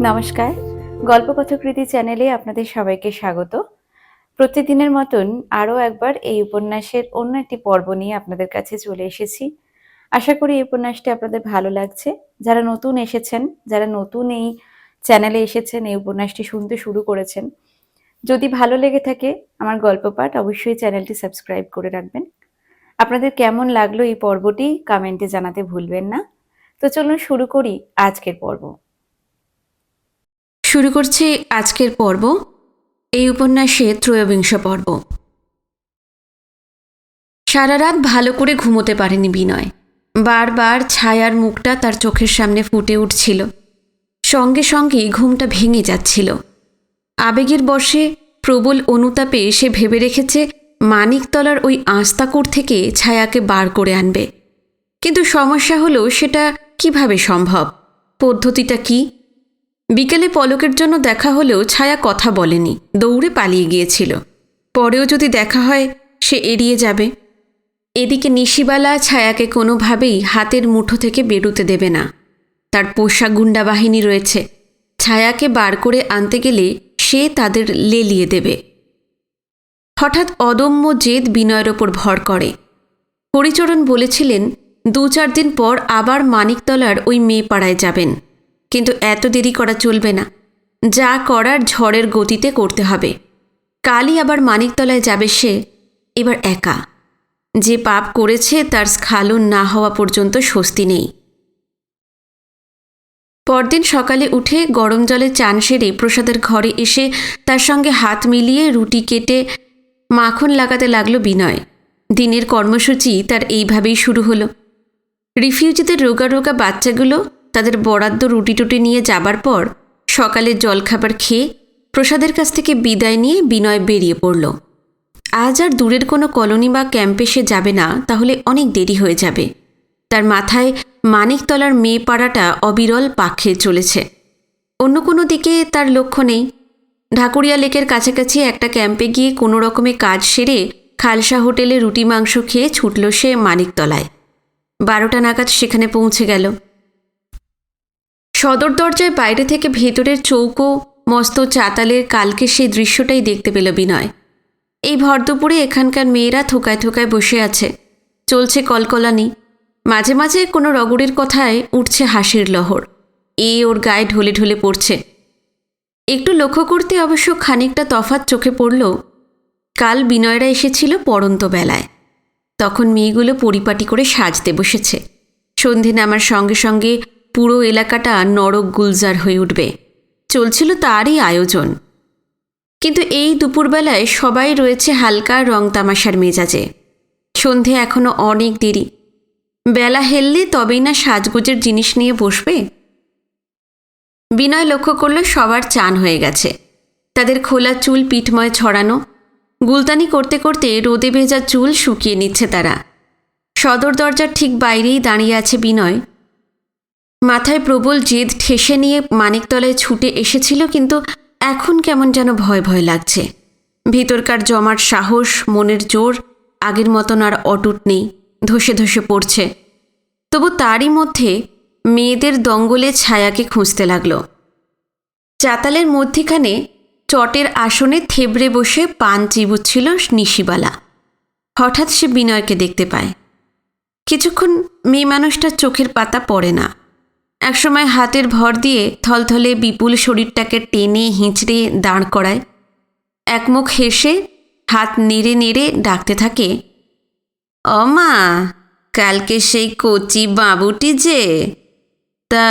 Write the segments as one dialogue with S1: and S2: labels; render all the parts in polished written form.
S1: নমস্কার, গল্পকথকৃতি চ্যানেলে আপনাদের সবাইকে স্বাগত। প্রতিদিনের মতন আরও একবার এই উপন্যাসের অন্য একটি পর্ব নিয়ে আপনাদের কাছে চলে এসেছি। আশা করি এই উপন্যাসটি আপনাদের ভালো লাগছে। যারা নতুন এসেছেন, যারা নতুন এই চ্যানেলে এসেছেন, এই উপন্যাসটি শুনতে শুরু করেছেন, যদি ভালো লেগে থাকে আমার গল্প পাঠ, অবশ্যই চ্যানেলটি সাবস্ক্রাইব করে রাখবেন। আপনাদের কেমন লাগলো এই পর্বটি কমেন্টে জানাতে ভুলবেন না। তো চলুন শুরু করি আজকের পর্ব।
S2: শুরু করছি আজকের পর্ব, এই উপন্যাসের 'ত্রয়োবিংশ পর্ব। সারা রাত ভালো করে ঘুমোতে পারেনি বিনয়। বারবার ছায়ার মুখটা তার চোখের সামনে ফুটে উঠছিল। সঙ্গে সঙ্গে ঘুমটা ভেঙে যাচ্ছিল। আবেগের বশে প্রবল অনুতাপে সে ভেবে রেখেছে মানিকতলার ওই আস্তাকুর থেকে ছায়াকে বার করে আনবে। কিন্তু সমস্যা হলো সেটা কিভাবে সম্ভব, পদ্ধতিটা কি? বিকেলে পলকের জন্য দেখা হলেও ছায়া কথা বলেনি, দৌড়ে পালিয়ে গিয়েছিল। পরেও যদি দেখা হয় সে এড়িয়ে যাবে। এদিকে নিশিবালা ছায়াকে কোনোভাবেই হাতের মুঠো থেকে বেরোতে দেবে না। তার পোষা গুন্ডা বাহিনী রয়েছে। ছায়াকে বার করে আনতে গেলে সে তাদের লেলিয়ে দেবে। হঠাৎ অদম্য জেদ বিনয়ের ওপর ভর করে। হরিচরণ বলেছিলেন 2-4 দিন পর আবার মানিকতলার ওই মেয়েপাড়ায় যাবেন। কিন্তু এত দেরি করা চলবে না। যা করার ঝড়ের গতিতে করতে হবে। কালই আবার মানিকতলায় যাবে সে, এবার একা। যে পাপ করেছে তার স্খালন না হওয়া পর্যন্ত স্বস্তি নেই। পরদিন সকালে উঠে গরম জলে চান সেরে প্রসাদের ঘরে এসে তার সঙ্গে হাত মিলিয়ে রুটি কেটে মাখন লাগাতে লাগলো বিনয়। দিনের কর্মসূচি তার এইভাবেই শুরু হলো। রিফিউজিদের রোগা রোগা বাচ্চাগুলো তাদের বরাদ্দ রুটি টুটি নিয়ে যাবার পর সকালের জলখাবার খেয়ে প্রসাদের কাছ থেকে বিদায় নিয়ে বিনয় বেরিয়ে পড়ল। আজ আর দূরের কোনো কলোনি বা ক্যাম্পে সে যাবে না, তাহলে অনেক দেরি হয়ে যাবে। তার মাথায় মানিকতলার মেয়েপাড়াটা অবিরল পাক খেয়ে চলেছে। অন্য কোনো দিকে তার লক্ষ্য নেই। ঢাকুরিয়া লেকের কাছাকাছি একটা ক্যাম্পে গিয়ে কোনো রকমে কাজ সেরে খালসা হোটেলে রুটি মাংস খেয়ে ছুটল সে মানিকতলায়। 12টা নাগাদ সেখানে পৌঁছে গেল। সদর দরজায় বাইরে থেকে ভেতরের চৌকো মস্ত চাতালের কালকে সেই দৃশ্যটাই দেখতে পেল বিনয়। এই ভরদুপুরে এখানকার মেয়েরা থোকায় থোকায় বসে আছে, চলছে কলকলানি। মাঝে মাঝে কোনো রগড়ের কথায় উঠছে হাসির লহর। ওর গায়ে ঢলে ঢলে পড়ছে। একটু লক্ষ্য করতে অবশ্য খানিকটা তফাৎ চোখে পড়ল। কাল বিনয়রা এসেছিল পড়ন্ত বেলায়। তখন মেয়েগুলো পরিপাটি করে সাজতে বসেছে। সন্ধে নামার সঙ্গে সঙ্গে পুরো এলাকাটা নরক গুলজার হয়ে উঠবে, চলছিল তারই আয়োজন। কিন্তু এই দুপুরবেলায় সবাই রয়েছে হালকা রং তামাশার মেজাজে। সন্ধে এখনো অনেক দেরি। বেলা হেললে তবেই না সাজগোজের জিনিস নিয়ে বসবে। বিনয় লক্ষ্য করল সবার চান হয়ে গেছে। তাদের খোলা চুল পিঠময় ছড়ানো, গুলতানি করতে করতে রোদে ভেজা চুল শুকিয়ে নিচ্ছে তারা। সদর দরজার ঠিক বাইরেই দাঁড়িয়ে আছে বিনয়। মাথায় প্রবল জেদ ঠেসে নিয়ে মানিকতলায় ছুটে এসেছিল, কিন্তু এখন কেমন যেন ভয় ভয় লাগছে। ভিতরকার জমাট সাহস, মনের জোর আগের মতন আর অটুট নেই, ধসে ধসে পড়ছে। তবু তারই মধ্যে মেয়েদের দঙ্গলে ছায়াকে খুঁজতে লাগল। চাতালের মধ্যিখানে চটের আসনে থেবড়ে বসে পান চিবুচ্ছিল নিশিবালা। হঠাৎ সে বিনয়কে দেখতে পায়। কিছুক্ষণ মেয়ে মানুষটার চোখের পাতা পড়ে না। একসময় হাতের ভর দিয়ে থলথলে বিপুল শরীরটাকে টেনে হিঁচড়ে দাঁড় করায়। একমুখ হেসে হাত নেড়ে নেড়ে ডাকতে থাকে, "ও মা, কালকে সেই কচি বাবুটি যে, তা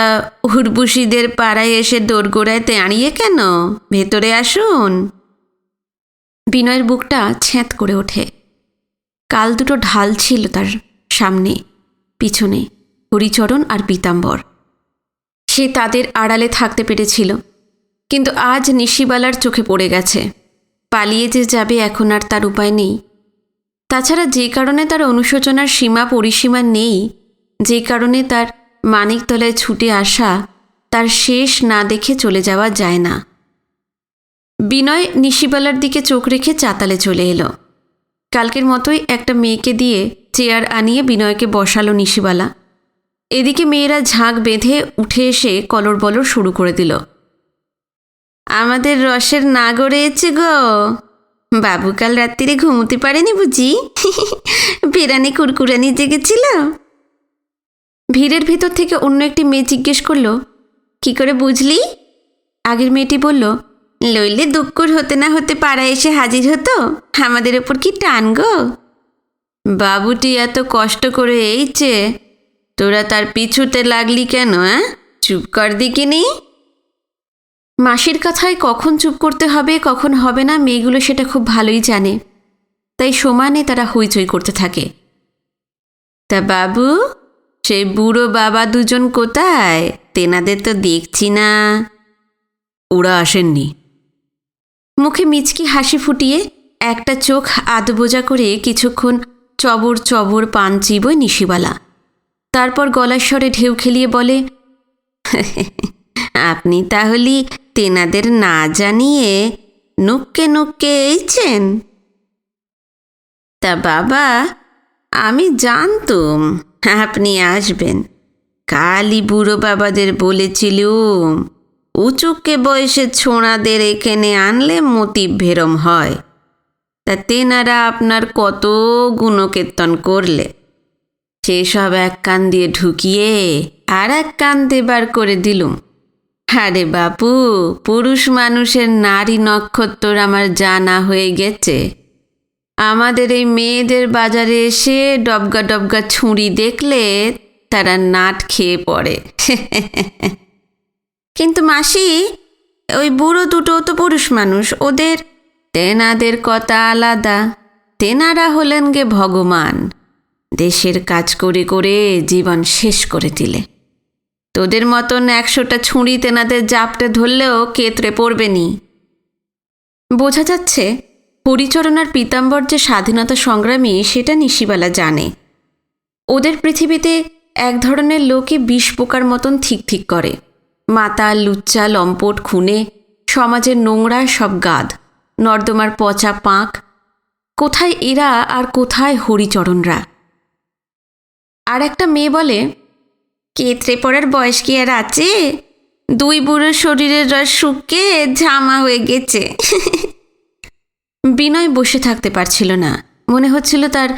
S2: হুড়বুসিদের পাড়ায় এসে দোরগোড়ায় দাঁড়িয়ে কেন? ভেতরে আসুন।" বিনয়ের বুকটা ছ্যাঁত করে ওঠে। কাল দুটো ঢাল ছিল তার সামনে, পিছনে হরিচরণ আর পীতাম্বর। সে তাদের আড়ালে থাকতে পেরেছিল, কিন্তু আজ নিশিবালার চোখে পড়ে গেছে। পালিয়ে যে যাবে এখন আর তার উপায় নেই। তাছাড়া যে কারণে তার অনুশোচনার সীমা পরিসীমা নেই, যে কারণে তার মানিকতলায় ছুটে আসা, তার শেষ না দেখে চলে যাওয়া যায় না। বিনয় নিশিবালার দিকে চোখ রেখে চাতালে চলে এলো। কালকের মতোই একটা মেয়েকে দিয়ে চেয়ার আনিয়ে বিনয়কে বসালো নিশিবালা। এদিকে মেয়েরা ঝাঁক বেঁধে উঠে এসে কলরবলর শুরু করে দিল। আমাদের রসের না গড়েছে গো। বাবু কাল রাত্রিরে ঘুমোতে পারেনি বুঝি? বেরানি কুরকুরানি জেগেছিল। ভিড়ের ভিতর থেকে অন্য একটি মেয়ে জিজ্ঞেস করলো, কি করে বুঝলি? আগের মেয়েটি বলল, লইলে দুঃখুর হতে না হতে পাড়ায় এসে হাজির হতো। আমাদের ওপর কি টান গো। বাবুটি এত কষ্ট করে এইছে, তোরা তার পিছুতে লাগলি কেন? চুপ কর দিকিনি। মাসির কথায় কখন চুপ করতে হবে কখন হবে না মেয়েগুলো সেটা খুব ভালোই জানে, তাই সমানে তারা হইচই করতে থাকে। তা বাবু, সেই বুড়ো বাবা দুজন কোথায়? তেনাদের তো দেখছি না। ওরা আসেননি। মুখে মিচকি হাসি ফুটিয়ে একটা চোখ আধবোজা করে কিছুক্ষণ চবর চবর পান চিবোয় নিশিবালা। তারপর গলার স্বরে ঢেউ খেলিয়ে বলে, আপনি তাহলে তেনাদের না জানিয়ে নুক্কে নুক্কে এইছেন? তা বাবা, আমি জানতুম আপনি আসবেন। কালই বুড়ো বাবাদের বলেছিলুম, উঁচুকে বয়সে ছোঁড়াদের এখানে আনলে মতি ভেরম হয়। তা তেনারা আপনার কত গুণকীর্তন করলে, সেসব এক কান দিয়ে ঢুকিয়ে আর এক কান দেবার করে দিলুম। আরে বাপু, পুরুষ মানুষের নারী নক্ষত্র আমার জানা হয়ে গেছে। আমাদের এই মেয়েদের বাজারে এসে ডবগা ডবগা ছুঁড়ি দেখলে তারা নাট খেয়ে পড়ে। কিন্তু মাসি, ওই বুড়ো দুটো তো পুরুষ মানুষ, ওদের তেনাদের কথা আলাদা। তেনারা হলেন গে ভগবান, দেশের কাজ করে করে জীবন শেষ করে দিলে। তোদের মতন 100টা ছুঁড়ি তেনাদের জাপটে ধরলেও কেতরে পড়বেনি। বোঝা যাচ্ছে হরিচরণার পীতাম্বর যে স্বাধীনতা সংগ্রামী সেটা নিশিবালা জানে। ওদের পৃথিবীতে এক ধরনের লোকে বিষ পোকার মতন ঠিক ঠিক করে, মাতাল, লুচ্চা, লম্পট, খুনে, সমাজের নোংরা সব গাদ, নর্দমার পচা পাঁক। কোথায় এরা আর কোথায় হরিচরণরা? আর একটা মেয়ে বলে, কেতরে পড়ার বয়স কি আর আছে? 2 বুড়োর শরীরের রস শুকিয়ে ঝামা হয়ে গেছে। বিনয় বসে থাকতে পারছিল না, মনে হচ্ছিল তার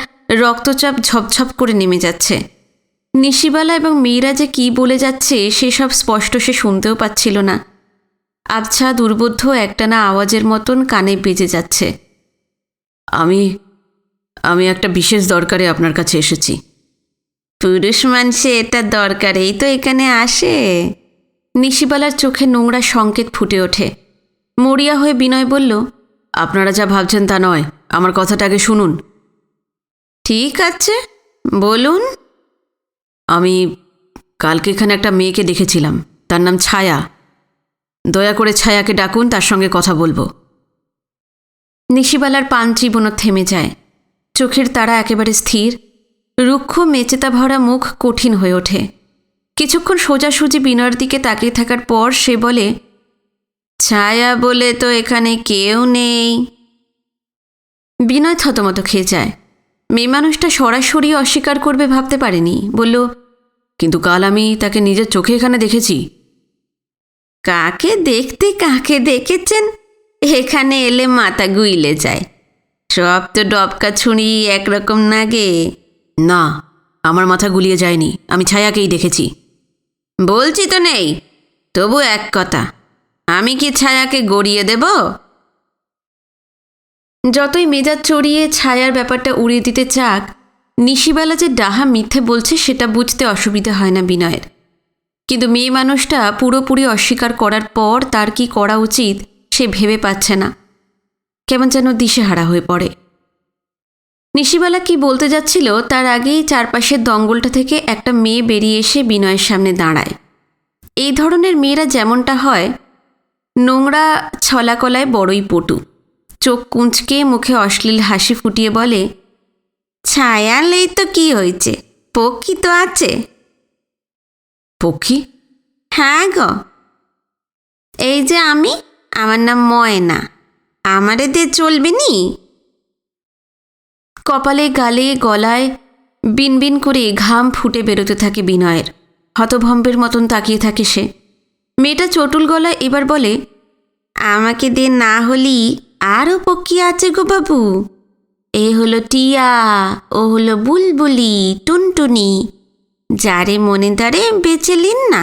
S2: রক্তচাপ ঝপঝপ করে নেমে যাচ্ছে। নিশিবালা এবং মেয়েরা যে কী বলে যাচ্ছে সেসব স্পষ্ট সে শুনতেও পাচ্ছিল না। আবছা দুর্বোধ্য একটানা আওয়াজের মতন কানে বেজে যাচ্ছে। আমি একটা বিশেষ দরকারে আপনার কাছে এসেছি। পুরুষ মানুষে এটা দরকারেই তো এখানে আসে। নিশিবালার চোখে নোংরা সংকেত ফুটে ওঠে। মরিয়া হয়ে বিনয় বলল, আপনারা যা ভাবছেন তা নয়, আমার কথাটা আগে শুনুন। ঠিক আছে, বলুন। আমি কালকে এখানে একটা মেয়েকে দেখেছিলাম, তার নাম ছায়া। দয়া করে ছায়াকে ডাকুন, তার সঙ্গে কথা বলবো। নিশিবালার পান চিবোনো থেমে যায়। চোখের তারা একেবারে স্থির, রুক্ষ মেচেতা ভরা মুখ কঠিন হয়ে ওঠে। কিছুক্ষণ সোজাসুজি বিনয়ের দিকে তাকিয়ে থাকার পর সে বলে, ছায়া বলে তো এখানে কেউ নেই। বিনয় থতমত খেয়ে যায়। মেয়ে মানুষটা সরাসরি অস্বীকার করবে ভাবতে পারেনি। বলল, কিন্তু কাল আমি তাকে নিজের চোখে এখানে দেখেছি। কাকে দেখতে কাকে দেখেছেন? এখানে এলে মাথা গুইলে যায়। সব তো ডবকা ছুঁড়ি একরকম নাগে। না, আমার মাথা গুলিয়ে যায়নি, আমি ছায়াকেই দেখেছি। বলছি তো নেই, তবু এক কথা, আমি কি ছায়াকে গড়িয়ে দেব? যতই মেজাজ চড়িয়ে ছায়ার ব্যাপারটা উড়িয়ে দিতে চাক, নিশিবালা যে ডাহা মিথ্যে বলছে সেটা বুঝতে অসুবিধা হয় না বিনয়ের। কিন্তু মেয়ে মানুষটা পুরোপুরি অস্বীকার করার পর তার কি করা উচিত সে ভেবে পাচ্ছে না। কেমন যেন দিশেহারা হয়ে পড়ে। নিশিবালা কি বলতে যাচ্ছিল তার আগেই চারপাশের দঙ্গলটা থেকে একটা মেয়ে বেরিয়ে এসে বিনয়ের সামনে দাঁড়ায়। এই ধরনের মেয়েরা যেমনটা হয়, নোংরা ছলাকলায় বড়ই পটু। চোখ কুঁচকে মুখে অশ্লীল হাসি ফুটিয়ে বলে, ছায়ালেই তো কি হয়েছে, পক্ষী তো আছে। পক্ষী? হ্যাঁ গো, এই যে আমার নাম ময়না, আমারে দিয়ে চলবে নি? কপালে, গালে, গলায় বিনবিন করে ঘাম ফুটে বেরোতে থাকে বিনয়ের। হতভম্বের মতন তাকিয়ে থাকে সে। মেয়েটা চটুল গলায় এবার বলে, আমাকে দে না হলি আরও পক্ষী আছে গো বাবু। এ হলো টিয়া, ও হলো বুলবুলি, টুনটুনি, যারে মনে তারে বেছে নিন না।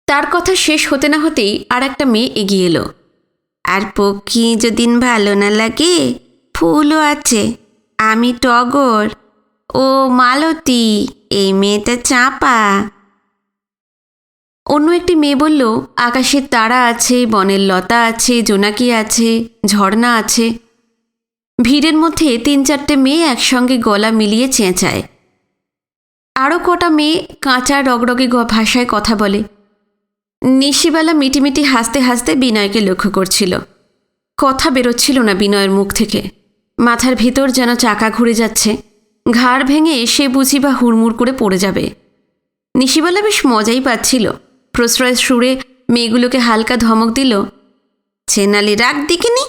S2: তার কথা শেষ হতে না হতেই আর একটা মেয়ে এগিয়ে এলো। আর পক্ষী যদিন ভালো না লাগে, ফুলও আছে, আমি টগর, ও মালতী, এই মেয়েটা চাঁপা। অন্য একটি মেয়ে বলল, আকাশের তারা আছে, বনের লতা আছে, জোনাকি আছে, ঝর্ণা আছে। ভিড়ের মধ্যে 3-4টে মেয়ে একসঙ্গে গলা মিলিয়ে চেঁচায়। আরও কটা মেয়ে কাঁচা রগরগে ভাষায় কথা বলে। নিশিবেলা মিটিমিটি হাসতে হাসতে বিনয়কে লক্ষ্য করছিল। কথা বেরোচ্ছিল না বিনয়ের মুখ থেকে। মাথার ভিতর যেন চাকা ঘুরে যাচ্ছে। ঘাড় ভেঙে সে বুঝি বা হুড়মুড় করে পড়ে যাবে। নিশিবেলা বেশ মজাই পাচ্ছিল। প্রশ্রয় সুরে মেয়েগুলোকে হালকা ধমক দিল, ছেনালি রাগ দিকিনি,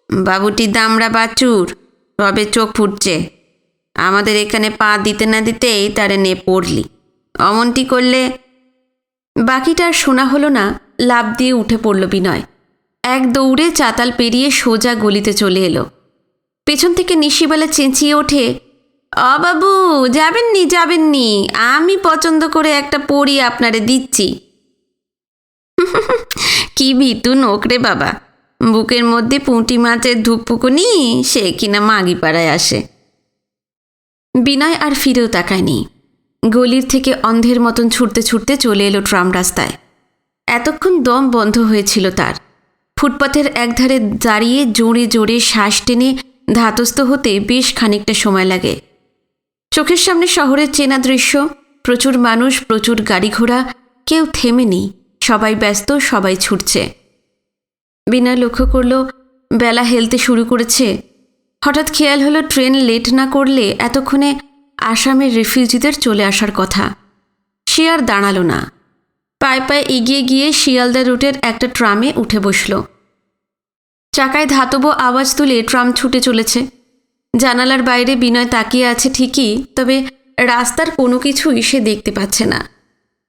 S2: বাবুটি দামড়া বাচুর, তবে চোখ ফুটছে। আমাদের এখানে পা দিতে না দিতেই তারে নে পড়লি, অমনটি করলে। বাকিটা আর শোনা হলো না। লাফ দিয়ে উঠে পড়ল বিনয়। এক দৌড়ে চাতাল পেরিয়ে সোজা গলিতে চলে এলো। পেছন থেকে নিশিবেলা চেঁচিয়ে ওঠে, বাবু যাবেননি যাবেননি, আমি পছন্দ করে একটা পড়ি আপনারে দিচ্ছি। কি ভিটু নোকরে বাবা, বুকের মধ্যে পুঁটি মাছের ধুকপুকুনি, সে কিনা মাগিপাড়ায় আসে। বিনয় আর ফিরেও তাকায়নি। গলির থেকে অন্ধের মতন ছুটতে ছুটতে চলে এলো ট্রাম রাস্তায়। এতক্ষণ দম বন্ধ হয়েছিল তার। ফুটপাথের একধারে দাঁড়িয়ে জোরে জোরে শ্বাস টেনে ধাতস্থ হতে বেশ খানিকটা সময় লাগে। চোখের সামনে শহরের চেনা দৃশ্য, প্রচুর মানুষ, প্রচুর গাড়ি ঘোড়া, কেউ থেমে নেই, সবাই ব্যস্ত, সবাই ছুটছে। বিনয় লক্ষ্য করল বেলা হেলতে শুরু করেছে। হঠাৎ খেয়াল হলো ট্রেন লেট না করলে এতক্ষণে আসামের রিফিউজিদের চলে আসার কথা। সে আর দাঁড়ালো না, পায়ে পায়ে এগিয়ে গিয়ে শিয়ালদা রুটের একটা ট্রামে উঠে বসল। চাকায় ধাতব আওয়াজ তুলে ট্রাম ছুটে চলেছে। জানালার বাইরে বিনয় তাকিয়ে আছে ঠিকই, তবে রাস্তার কোনো কিছুই সে দেখতে পাচ্ছে না।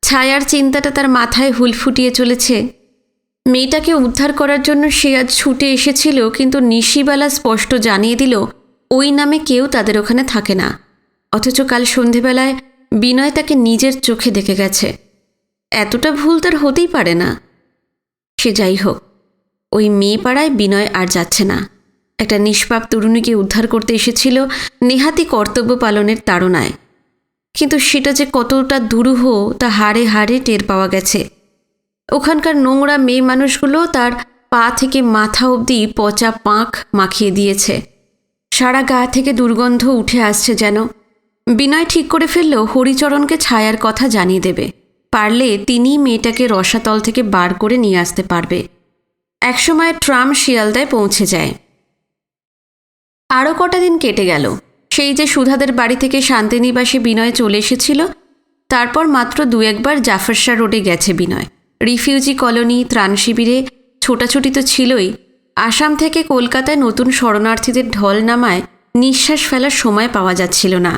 S2: ছায়ার চিন্তাটা তার মাথায় হুল ফুটিয়ে চলেছে। মেয়েটাকে উদ্ধার করার জন্য সে আজ ছুটে এসেছিল, কিন্তু নিশিবেলা স্পষ্ট জানিয়ে দিল ওই নামে কেউ তাদের ওখানে থাকে না। অথচ কাল সন্ধেবেলায় বিনয় তাকে নিজের চোখে দেখে গেছে। এতটা ভুল তার হতেই পারে না। সে যাই হোক, ওই মেয়ে পাড়ায় বিনয় আর যাচ্ছে না। একটা নিষ্পাপ তরুণীকে উদ্ধার করতে এসেছিল নেহাতি কর্তব্য পালনের তাড়নায়, কিন্তু সেটা যে কতটা দুরূহ তা হাড়ে হাড়ে টের পাওয়া গেছে। ওখানকার নোংরা মেয়ে মানুষগুলো তার পা থেকে মাথা অবধি পচা পাঁক মাখিয়ে দিয়েছে। সারা গা থেকে দুর্গন্ধ উঠে আসছে যেন। বিনয় ঠিক করে ফেলল হরিচরণকে ছায়ার কথা জানিয়ে দেবে। পারলে তিনিই মেয়েটাকে রসাতল থেকে বার করে নিয়ে আসতে পারবে। একসময় ট্রাম শিয়ালদায় পৌঁছে যায়। আরও কটা দিন কেটে গেল। সেই যে সুধাদের বাড়ি থেকে শান্তিনিবাসে বিনয় চলে এসেছিল, তারপর মাত্র 2-1বার জাফরশাহ রোডে গেছে বিনয়। রিফিউজি কলোনি, ত্রাণ শিবিরে ছোটাছুটি তো ছিলই। আসাম থেকে কলকাতায় নতুন শরণার্থীদের ঢল নামায় নিঃশ্বাস ফেলার সময় পাওয়া যাচ্ছিল না।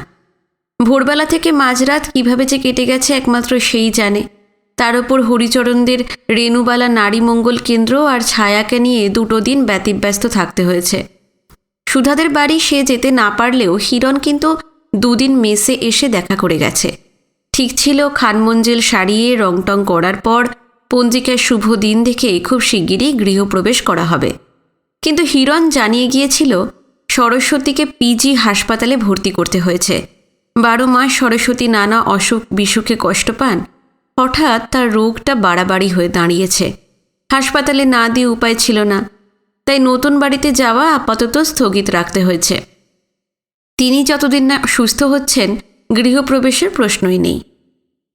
S2: ভোরবেলা থেকে মাঝরাত কিভাবে যে কেটে গেছে একমাত্র সেই জানে। তার ওপর হরিচরণদের রেণুবালা নারী মঙ্গল কেন্দ্র আর ছায়াকে নিয়ে 2 দিন ব্যতিব্যস্ত থাকতে হয়েছে। সুধাদের বাড়ি সে যেতে না পারলেও হিরণ কিন্তু 2 দিন মেসে এসে দেখা করে গেছে। ঠিক ছিল খানমঞ্জিল সারিয়ে রংটং করার পর পঞ্জিকার শুভ দিন দেখে খুব শিগগিরই গৃহপ্রবেশ করা হবে। কিন্তু হিরণ জানিয়ে গিয়েছিল সরস্বতীকে পিজি হাসপাতালে ভর্তি করতে হয়েছে। 12 মাস সরস্বতী নানা অসুখ বিসুখে কষ্ট পান। হঠাৎ তার রোগটা বাড়াবাড়ি হয়ে দাঁড়িয়েছে। হাসপাতালে না দিয়ে উপায় ছিল না, তাই নতুন বাড়িতে যাওয়া আপাতত স্থগিত রাখতে হয়েছে। তিনি যতদিন না সুস্থ হচ্ছেন গৃহপ্রবেশের প্রশ্নই নেই।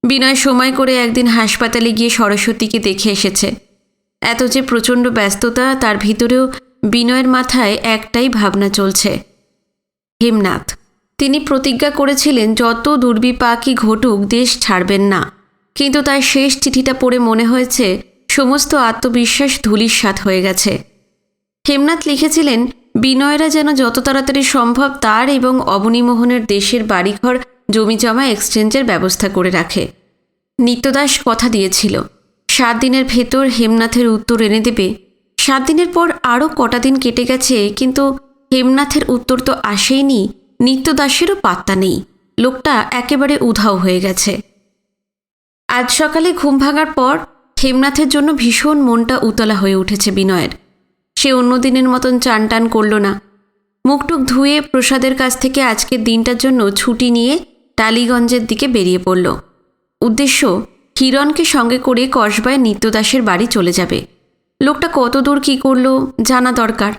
S2: বিনয় সময় করে একদিন হাসপাতালে গিয়ে সরস্বতীকে দেখে এসেছে। এত যে প্রচণ্ড ব্যস্ততা, তার ভিতরেও বিনয়ের মাথায় একটাই ভাবনা চলছে, হেমনাথ। তিনি প্রতিজ্ঞা করেছিলেন যত দুর্বিপাকই ঘটুক দেশ ছাড়বেন না, কিন্তু তার শেষ চিঠিটা পড়ে মনে হয়েছে সমস্ত আত্মবিশ্বাস ধূলিসাৎ হয়ে গেছে। হেমনাথ লিখেছিলেন বিনয়রা যেন যত তাড়াতাড়ি সম্ভব তার এবং অবনীমোহনের দেশের বাড়িঘর জমিজমা এক্সচেঞ্জের ব্যবস্থা করে রাখে। নিত্যদাস কথা দিয়েছিল 7 দিনের ভেতর হেমনাথের উত্তর এনে দেবে। 7 দিনের পর আরও কটা দিন কেটে গেছে, কিন্তু হেমনাথের উত্তর তো আসেইনি। নিত্যদাসেরও পাত্তা নেই। লোকটা একেবারে উধাও হয়ে গেছে। আজ সকালে ঘুম ভাঙার পর হেমনাথের জন্য ভীষণ মনটা উতলা হয়ে উঠেছে বিনয়ের। সে অন্য দিনের মতন চান টান করল না। মুখটুক ধুয়ে প্রসাদের কাছ থেকে আজকের দিনটার জন্য ছুটি নিয়ে টালিগঞ্জের দিকে বেরিয়ে পড়ল। উদ্দেশ্য, হিরণকে সঙ্গে করে কসবায় নিত্যদাসের বাড়ি চলে যাবে। লোকটা কত দূর কী করল জানা দরকার।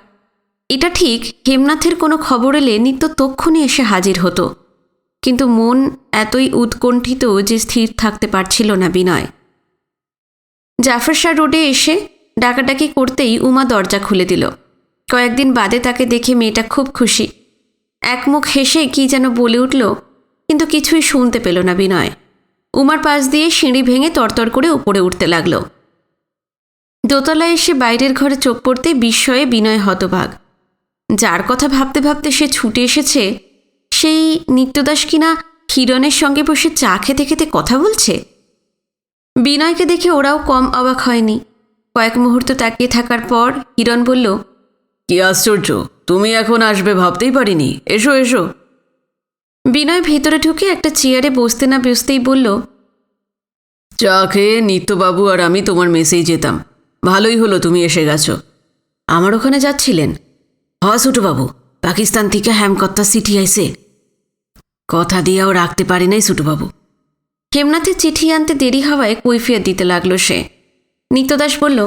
S2: এটা ঠিক, হেমনাথের কোনো খবর এলে নিত্য তক্ষুনি এসে হাজির হতো, কিন্তু মন এতই উৎকণ্ঠিত যে স্থির থাকতে পারছিল না বিনয়। জাফরশাহ রোডে এসে ডাকাডাকি করতেই উমা দরজা খুলে দিল। কয়েকদিন বাদে তাকে দেখে মেয়েটা খুব খুশি। একমুখ হেসে কি যেন বলে উঠল, কিন্তু কিছুই শুনতে পেল না বিনয়। উমার পাশ দিয়ে সিঁড়ি ভেঙে তরতর করে উপরে উঠতে লাগল। দোতলায় এসে বাইরের ঘরে চোখ পড়তে বিস্ময়ে বিনয় হতবাক। যার কথা ভাবতে ভাবতে সে ছুটে এসেছে, সেই নিত্যদাস কিনা হিরণের সঙ্গে বসে চা খেতে খেতে কথা বলছে। বিনয়কে দেখে ওরাও কম অবাক হয়নি। কয়েক মুহূর্ত তাকিয়ে থাকার পর হিরণ বলল,
S3: কি আশ্চর্য, তুমি এখন আসবে ভাবতেই পারিনি। এসো এসো।
S2: বিনয় ভেতরে ঢুকে একটা চেয়ারে বসতে না বসতেই বলল,
S3: চা খেয়ে নিত্যবাবু আর আমি তোমার মেসেই যেতাম। ভালোই হলো তুমি এসে গেছো। আমার ওখানে যাচ্ছিলেন? হ ছোটবাবু, পাকিস্তান থেকে হেমকত্তা চিঠি আইছে। কথা দিয়েও রাখতে পারি নাই ছোটবাবু।
S2: হেমনাথের চিঠি আনতে দেরি হওয়ায় কৈফিয়ত দিতে লাগলো সে। নিত্যদাস বলল,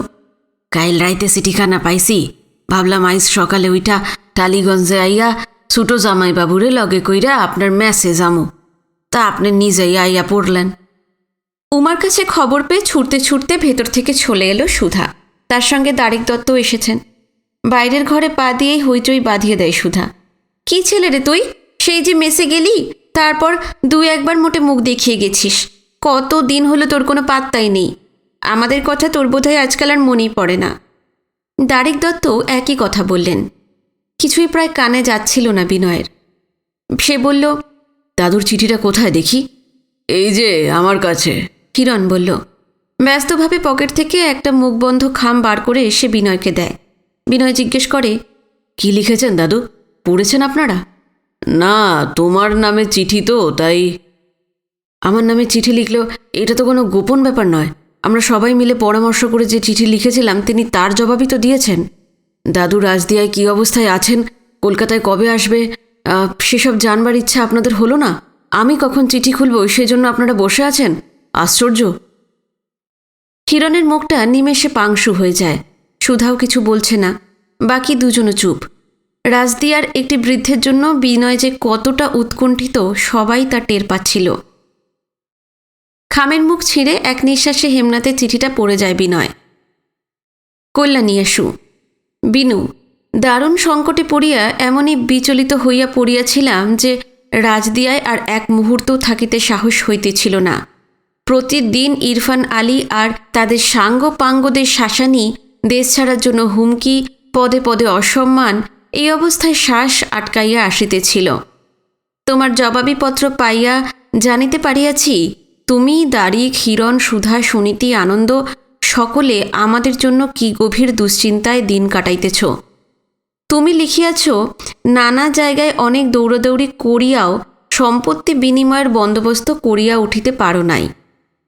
S3: কাইল রাইতে চিঠিখানা পাইছি, ভাবলাম আইজ সকালে ওইটা টালিগঞ্জে আইয়া ছোটো জামাইবাবুরে লগে কইরা আপনার মেসেজ আমু। তা আপনি নিজেই আইয়া পড়লেন।
S2: উমার কাছে খবর পেয়ে ছুটতে ছুটতে ভেতর থেকে চলে এলো সুধা। তার সঙ্গে দারিক দত্ত এসেছেন। বাইরের ঘরে পা দিয়েই হইচই বাঁধিয়ে দেয় সুধা। কি ছেলে রে তুই? সেই যে মেসে গেলি, তারপর 2-1বার মোটে মুখ দেখিয়ে গেছিস। কত দিন হলো তোর কোনো পাত্তাই নেই। আমাদের কথা তোর বোধহয় আজকাল আর মনেই পড়ে না। দারিক দত্ত একই কথা বললেন। কিছুই প্রায় কানে যাচ্ছিল না বিনয়ের। সে বলল,
S3: দাদুর চিঠিটা কোথায় দেখি? এই যে আমার কাছে।
S2: হিরণ বলল। ব্যস্তভাবে পকেট থেকে একটা মুখবন্ধ খাম বার করে এসে বিনয়কে দেয়। বিনয় জিজ্ঞেস করে,
S3: কি লিখেছেন দাদু? পড়েছেন আপনারা? না, তোমার নামে চিঠি তো, তাই। আমার নামে চিঠি লিখলেও এটা তো কোনো গোপন ব্যাপার নয়। আমরা সবাই মিলে পরামর্শ করে যে চিঠি লিখেছিলাম তিনি তার জবাবই তো দিয়েছেন। দাদু রাজদিয়ায় কী অবস্থায় আছেন, কলকাতায় কবে আসবে, সেসব জানবার ইচ্ছা আপনাদের হলো না? আমি কখন চিঠি খুলব সেজন্য আপনারা বসে আছেন? আশ্চর্য।
S2: হিরণের মুখটা নিমেষে পাংশু হয়ে যায়। সুধাও কিছু বলছে না। বাকি দুজনও চুপ। রাজদিয়ার একটি বৃদ্ধের জন্য বিনয় যে কতটা উৎকণ্ঠিত সবাই তা টের পাচ্ছিল। খামের মুখ ছিঁড়ে এক নিঃশ্বাসে হেমনাথের চিঠিটা পড়ে যায় বিনয়। কল্যাণী এসু। বিনু, দারুণ সংকটে পড়িয়া এমনই বিচলিত হইয়া পড়িয়াছিলাম যে রাজদিয়ায় আর এক মুহূর্ত থাকিতে সাহস হইতেছিল না। প্রতিদিন ইরফান আলী আর তাদের সাঙ্গ পাঙ্গদের শাসানি, দেশ ছাড়ার জন্য হুমকি, পদে পদে অসম্মান, এই অবস্থায় শ্বাস আটকাইয়া আসিতেছিল। তোমার জবাবিপত্র পাইয়া জানিতে পারিয়াছি তুমি, দারিক, হিরণ, সুধা, সুনীতি, আনন্দ সকলে আমাদের জন্য কি গভীর দুশ্চিন্তায় দিন কাটাইতেছ। তুমি লিখিয়াছ, নানা জায়গায় অনেক দৌড়াদৌড়ি করিয়াও সম্পত্তি বিনিময়ের বন্দোবস্ত করিয়া উঠিতে পারো নাই।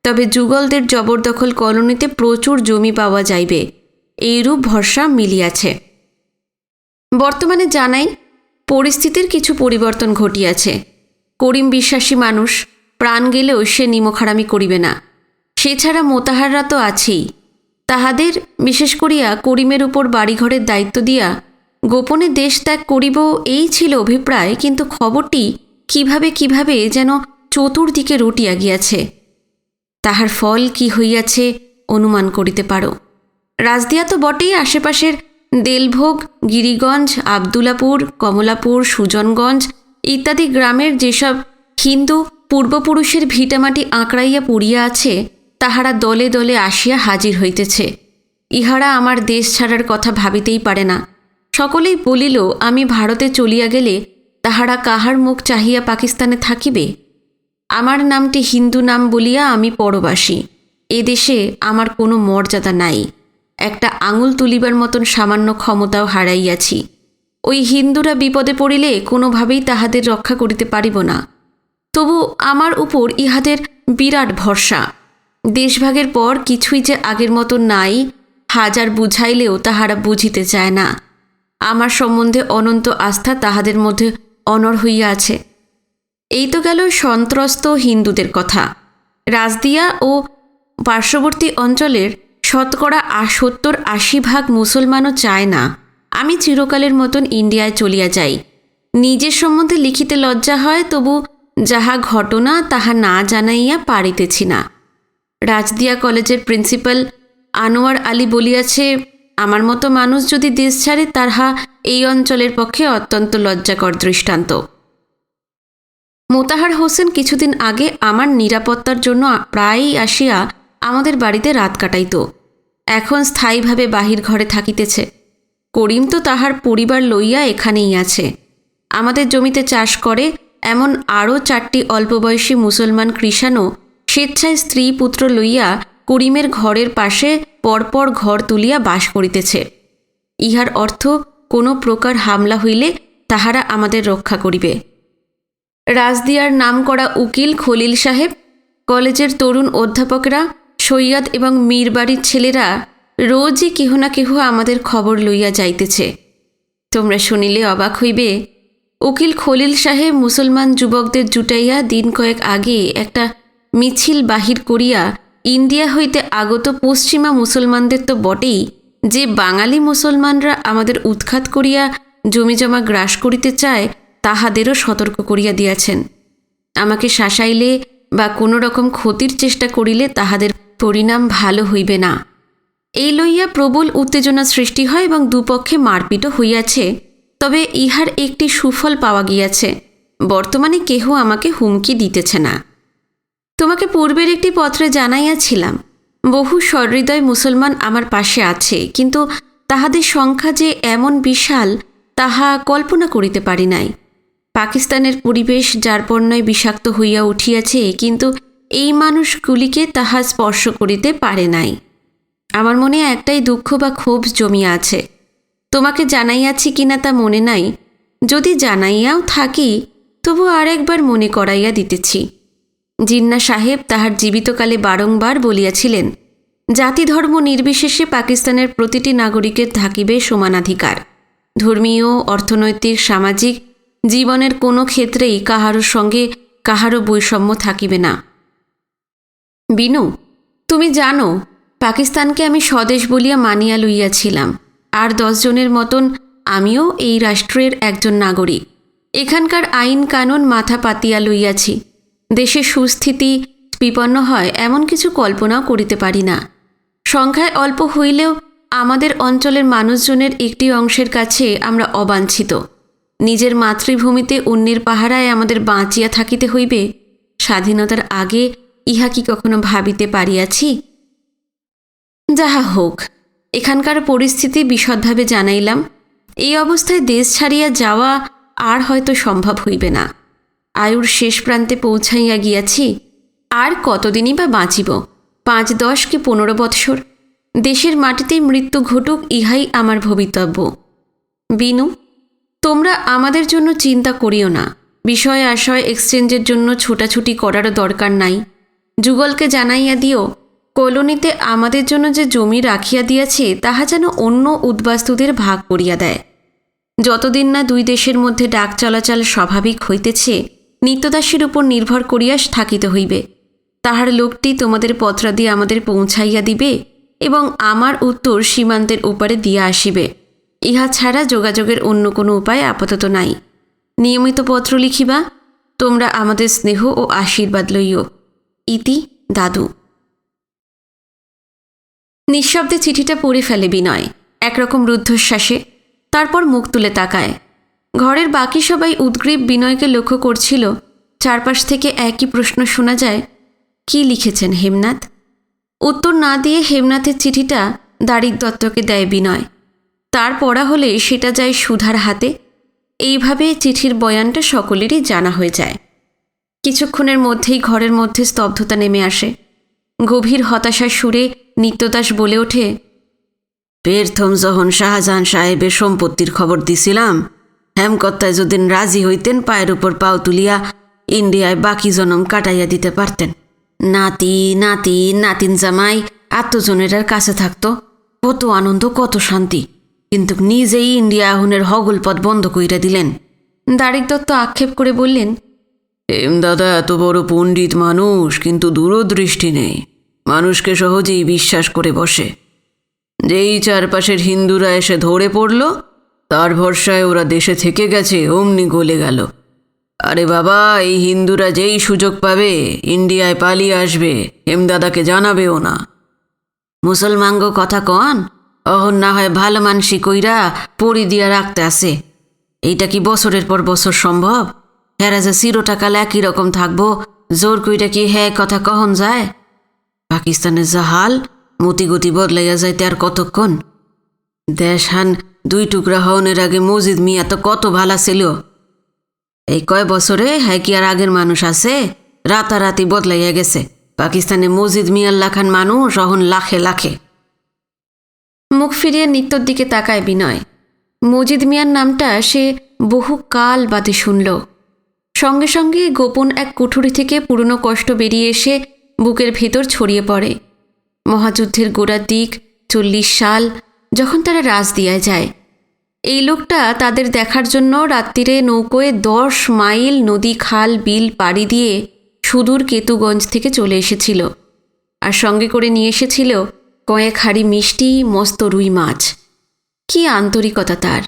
S2: তবে যুগলদের জবরদখল কলোনিতে প্রচুর জমি পাওয়া যাইবে, এইরূপ ভরসা মিলিয়াছে। বর্তমানে জানাই পরিস্থিতির কিছু পরিবর্তন ঘটিয়াছে। করিম বিশ্বাসী মানুষ, প্রাণ গেলেও সে নিমখারামি করিবে না। সে ছাড়া মোতাহাররা তো আছেই। তাহাদের বিশেষ করিয়া করিমের উপর বাড়িঘরের দায়িত্ব দিয়া গোপনে দেশ ত্যাগ করিব, এই ছিল অভিপ্রায়। কিন্তু খবরটি কিভাবে কিভাবে যেন চতুর্দিকে রটিয়া গিয়াছে। তাহার ফল কি হইয়াছে অনুমান করিতে পারো। রাজদিয়া তো বটেই, আশেপাশের দেলভোগ, গিরিগঞ্জ, আবদুলাপুর, কমলাপুর, সুজনগঞ্জ ইত্যাদি গ্রামের যেসব হিন্দু পূর্বপুরুষের ভিটামাটি আঁকড়াইয়া পড়িয়া আছে, তাহারা দলে দলে আসিয়া হাজির হইতেছে। ইহারা আমার দেশ ছাড়ার কথা ভাবিতেই পারে না। সকলেই বলিল, আমি ভারতে চলিয়া গেলে তাহারা কাহার মুখ চাহিয়া পাকিস্তানে থাকিবে? আমার নামটি হিন্দু নাম বলিয়া আমি পরবাসী। এ দেশে আমার কোনো মর্যাদা নাই, একটা আঙুল তুলিবার মতন সামান্য ক্ষমতাও হারাইয়াছি। ওই হিন্দুরা বিপদে পড়িলে কোনোভাবেই তাহাদের রক্ষা করিতে পারিব না। তবু আমার উপর ইহাদের বিরাট ভরসা। দেশভাগের পর কিছুই যে আগের মতো নাই, হাজার বুঝাইলেও তাহারা বুঝিতে চায় না। আমার সম্বন্ধে অনন্ত আস্থা তাহাদের মধ্যে অনড় হইয়া আছে। এই তো গেল সন্ত্রস্ত হিন্দুদের কথা। রাজদিয়া ও পার্শ্ববর্তী অঞ্চলের 70-80% মুসলমানও চায় না আমি চিরকালের মতন ইন্ডিয়ায় চলিয়া যাই। নিজের সম্বন্ধে লিখিতে লজ্জা হয়, তবু যাহা ঘটনা তাহা না জানাইয়া পারিতেছি না। রাজদিয়া কলেজের প্রিন্সিপাল আনোয়ার আলী বলিয়াছে, আমার মতো মানুষ যদি দেশ ছাড়ে তাহা এই অঞ্চলের পক্ষে অত্যন্ত লজ্জাকর দৃষ্টান্ত। মোতাহার হোসেন কিছুদিন আগে আমার নিরাপত্তার জন্য প্রায়ই আসিয়া আমাদের বাড়িতে রাত কাটাইত। এখন স্থায়ীভাবে বাহির ঘরে থাকিতেছে। করিম তো তাহার পরিবার লইয়া এখানেই আছে। আমাদের জমিতে চাষ করে এমন আরও 4টি অল্পবয়সী মুসলমান কৃষাণও স্বেচ্ছায় স্ত্রী পুত্র লইয়া করিমের ঘরের পাশে পরপর ঘর তুলিয়া বাস করিতেছে। ইহার অর্থ কোনো প্রকার হামলা হইলে তাহারা আমাদের রক্ষা করিবে। রাজদিয়ার নামকরা উকিল খলিল সাহেব, কলেজের তরুণ অধ্যাপকরা, সৈয়দ এবং মীরবাড়ির ছেলেরা রোজই কেহ না কেহ আমাদের খবর লইয়া যাইতেছে। তোমরা শুনিলে অবাক হইবে, উকিল খলিল সাহেব মুসলমান যুবকদের জুটাইয়া দিন কয়েক আগে একটা মিছিল বাহির করিয়া ইন্ডিয়া হইতে আগত পশ্চিমা মুসলমানদের তো বটেই, যে বাঙালি মুসলমানরা আমাদের উৎখাত করিয়া জমিজমা গ্রাস করিতে চায় তাহাদেরও সতর্ক করিয়া দিয়াছেন। আমাকে শাসাইলে বা কোনো রকম ক্ষতির চেষ্টা করিলে তাহাদের পরিণাম ভালো হইবে না। এই লইয়া প্রবল উত্তেজনা সৃষ্টি হয় এবং দুপক্ষে মারপিটও হইয়াছে। তবে ইহার একটি সুফল পাওয়া গিয়াছে, বর্তমানে কেহ আমাকে হুমকি দিতেছে না। তোমাকে পূর্বের একটি পত্রে জানাইয়াছিলাম, বহু সহৃদয় মুসলমান আমার পাশে আছে, কিন্তু তাহাদের সংখ্যা যে এমন বিশাল তাহা কল্পনা করিতে পারি নাই। পাকিস্তানের পরিবেশ যারপর্ণয় বিষাক্ত হইয়া উঠিয়াছে, কিন্তু এই মানুষগুলিকে তাহা স্পর্শ করিতে পারে নাই। আমার মনে একটাই দুঃখ বা ক্ষোভ জমিয়া আছে। তোমাকে জানাইয়াছি কিনা তা মনে নাই, যদি জানাইয়াও থাকি তবু আরেকবার মনে করাইয়া দিতেছি। জিন্না সাহেব তাহার জীবিতকালে বারংবার বলিয়াছিলেন, জাতি ধর্ম নির্বিশেষে পাকিস্তানের প্রতিটি নাগরিকের থাকিবে সমানাধিকার। ধর্মীয়, অর্থনৈতিক, সামাজিক জীবনের কোনো ক্ষেত্রেই কাহারও সঙ্গে কাহারও বৈষম্য থাকিবে না। বিনু, তুমি জানো পাকিস্তানকে আমি স্বদেশ বলিয়া মানিয়া লইয়াছিলাম, আর 10 জনের মতন আমিও এই রাষ্ট্রের একজন নাগরিক। এখানকার আইন কানুন মাথা পাতিয়া লইয়াছি। দেশে সুস্থিতি বিপন্ন হয় এমন কিছু কল্পনাও করিতে পারি না। সংখ্যায় অল্প হইলেও আমাদের অঞ্চলের মানুষজনের একটি অংশের কাছে আমরা অবাঞ্ছিত। নিজের মাতৃভূমিতে অন্যের পাহারায় আমাদের বাঁচিয়া থাকিতে হইবে, স্বাধীনতার আগে ইহা কি কখনো ভাবিতে পারিয়াছি? যাহা হোক, এখানকার পরিস্থিতি বিশদভাবে জানাইলাম। এই অবস্থায় দেশ ছাড়িয়া যাওয়া আর হয়তো সম্ভব হইবে না। আয়ুর শেষ প্রান্তে পৌঁছাইয়া গিয়াছি। আর কতদিনই বা বাঁচিব? 5, 10 কি 15 বৎসর। দেশের মাটিতেই মৃত্যু ঘটুক, ইহাই আমার ভবিতব্য। বিনু, তোমরা আমাদের জন্য চিন্তা করিও না। বিষয় আশয় এক্সচেঞ্জের জন্য ছোটাছুটি করারও দরকার নাই। যুগলকে জানাইয়া দিও, কলোনিতে আমাদের জন্য যে জমি রাখিয়া দিয়াছে তাহা যেন অন্য উদ্বাস্তুদের ভাগ করিয়া দেয়। যতদিন না 2 দেশের মধ্যে ডাক চলাচল স্বাভাবিক হইতেছে, নিত্যদাসীর উপর নির্ভর করিয়া থাকিতে হইবে। তাহার লোকটি তোমাদের পত্রাদি আমাদের পৌঁছাইয়া দিবে এবং আমার উত্তর সীমান্তের ওপারে দিয়া আসিবে। ইহা ছাড়া যোগাযোগের অন্য কোনো উপায় আপাতত নাই। নিয়মিত পত্র লিখিবা। তোমরা আমাদের স্নেহ ও আশীর্বাদ লইও। ইতি দাদু। নিঃশব্দে চিঠিটা পড়ে ফেলে বিনয়, একরকম রুদ্ধশ্বাসে। তারপর মুখ তুলে তাকায়। ঘরের বাকি সবাই উদ্গ্রীব বিনয়কে লক্ষ্য করছিল। চারপাশ থেকে একই প্রশ্ন শোনা যায়, কি লিখেছেন হেমনাথ? উত্তর না দিয়ে হেমনাথের চিঠিটা দারিক দত্তকে দেয় বিনয়। তার পড়া হলে সেটা যায় সুধার হাতে। এইভাবে চিঠির বয়ানটা সকলেরই জানা হয়ে যায়। কিছুক্ষণের মধ্যেই ঘরের মধ্যে স্তব্ধতা নেমে আসে। গভীর হতাশার সুরে নিত্যদাস বলে ওঠে,
S3: প্রথম যখন শাহজাহান সাহেবের সম্পত্তির খবর দিছিলাম, হেমকর্তায় যদিন রাজি হইতেন পায়ের উপর পাও তুলিয়া ইন্ডিয়ায় বাকি জনম কাটাইয়া দিতে পারতেন। নাতি নাতি নাতিন জামাই আত্মজনেরার কাছে থাকতো, কত আনন্দ কত শান্তি। কিন্তু নিজেই ইন্ডিয়া আহুনের হগল পথ বন্ধ কইরা দিলেন।
S2: দারিক দত্ত আক্ষেপ করে বললেন,
S3: দাদা এত বড় পণ্ডিত মানুষ, কিন্তু দূরদৃষ্টি নেই, মানুষকে সহজেই বিশ্বাস করে বসে। যেই চারপাশের হিন্দুরা এসে ধরে পড়ল, তার ভরসায় ওরা দেশে থেকে গেছে, অমনি গলে গেল। আরে বাবা, এই হিন্দুরা যেই সুযোগ পাবে ইন্ডিয়ায় পালিয়ে আসবে, হেমদাদাকে জানাবেও না। মুসলমানগ কথা কন, অহন না হয় ভালো মানসি কইরা পরি দিয়া রাখতে আসে। এইটা কি বছরের পর বছর সম্ভব? হেরা যে চিরটাকাল একই রকম থাকবো, জোর কইরা কি হ্যাঁ কথা কহন যায়? পাকিস্তানের যা হাল, মতিগতি বদলাইয়া যাইতে আর কতক্ষণ? দেশ হান দুই টুকরা হওনের আগে মজিদ মিয়া তো কত ভালা ছিল। এই কয় বছরে হ্যাঁ কি আর আগের মানুষ আছে? রাতারাতি বদলাইয়া গেছে। পাকিস্তানে মজিদ মিয়ার লাখান মানুষ, অহন লাখে লাখে।
S2: মুখ ফিরিয়ে নিত্যর দিকে তাকায় বিনয়। মজিদ মিয়ার নামটা সে বহু কাল বাদে শুনল। সঙ্গে সঙ্গে গোপন এক কুঠুরি থেকে পুরনো কষ্ট বেরিয়ে এসে বুকের ভেতর ছড়িয়ে পড়ে। মহাযুদ্ধের গোড়ার দিক 40 সাল, যখন তারা রাজদিয়ায় যায়, এই লোকটা তাদের দেখার জন্য রাত্রিরে নৌকোয় 10 মাইল নদী খাল বিল পাড়ি দিয়ে সুদূর কেতুগঞ্জ থেকে চলে এসেছিল। আর সঙ্গে করে নিয়ে এসেছিল কয়েক হাড়ি মিষ্টি মস্ত রুই মাছ। কি আন্তরিকতা তার!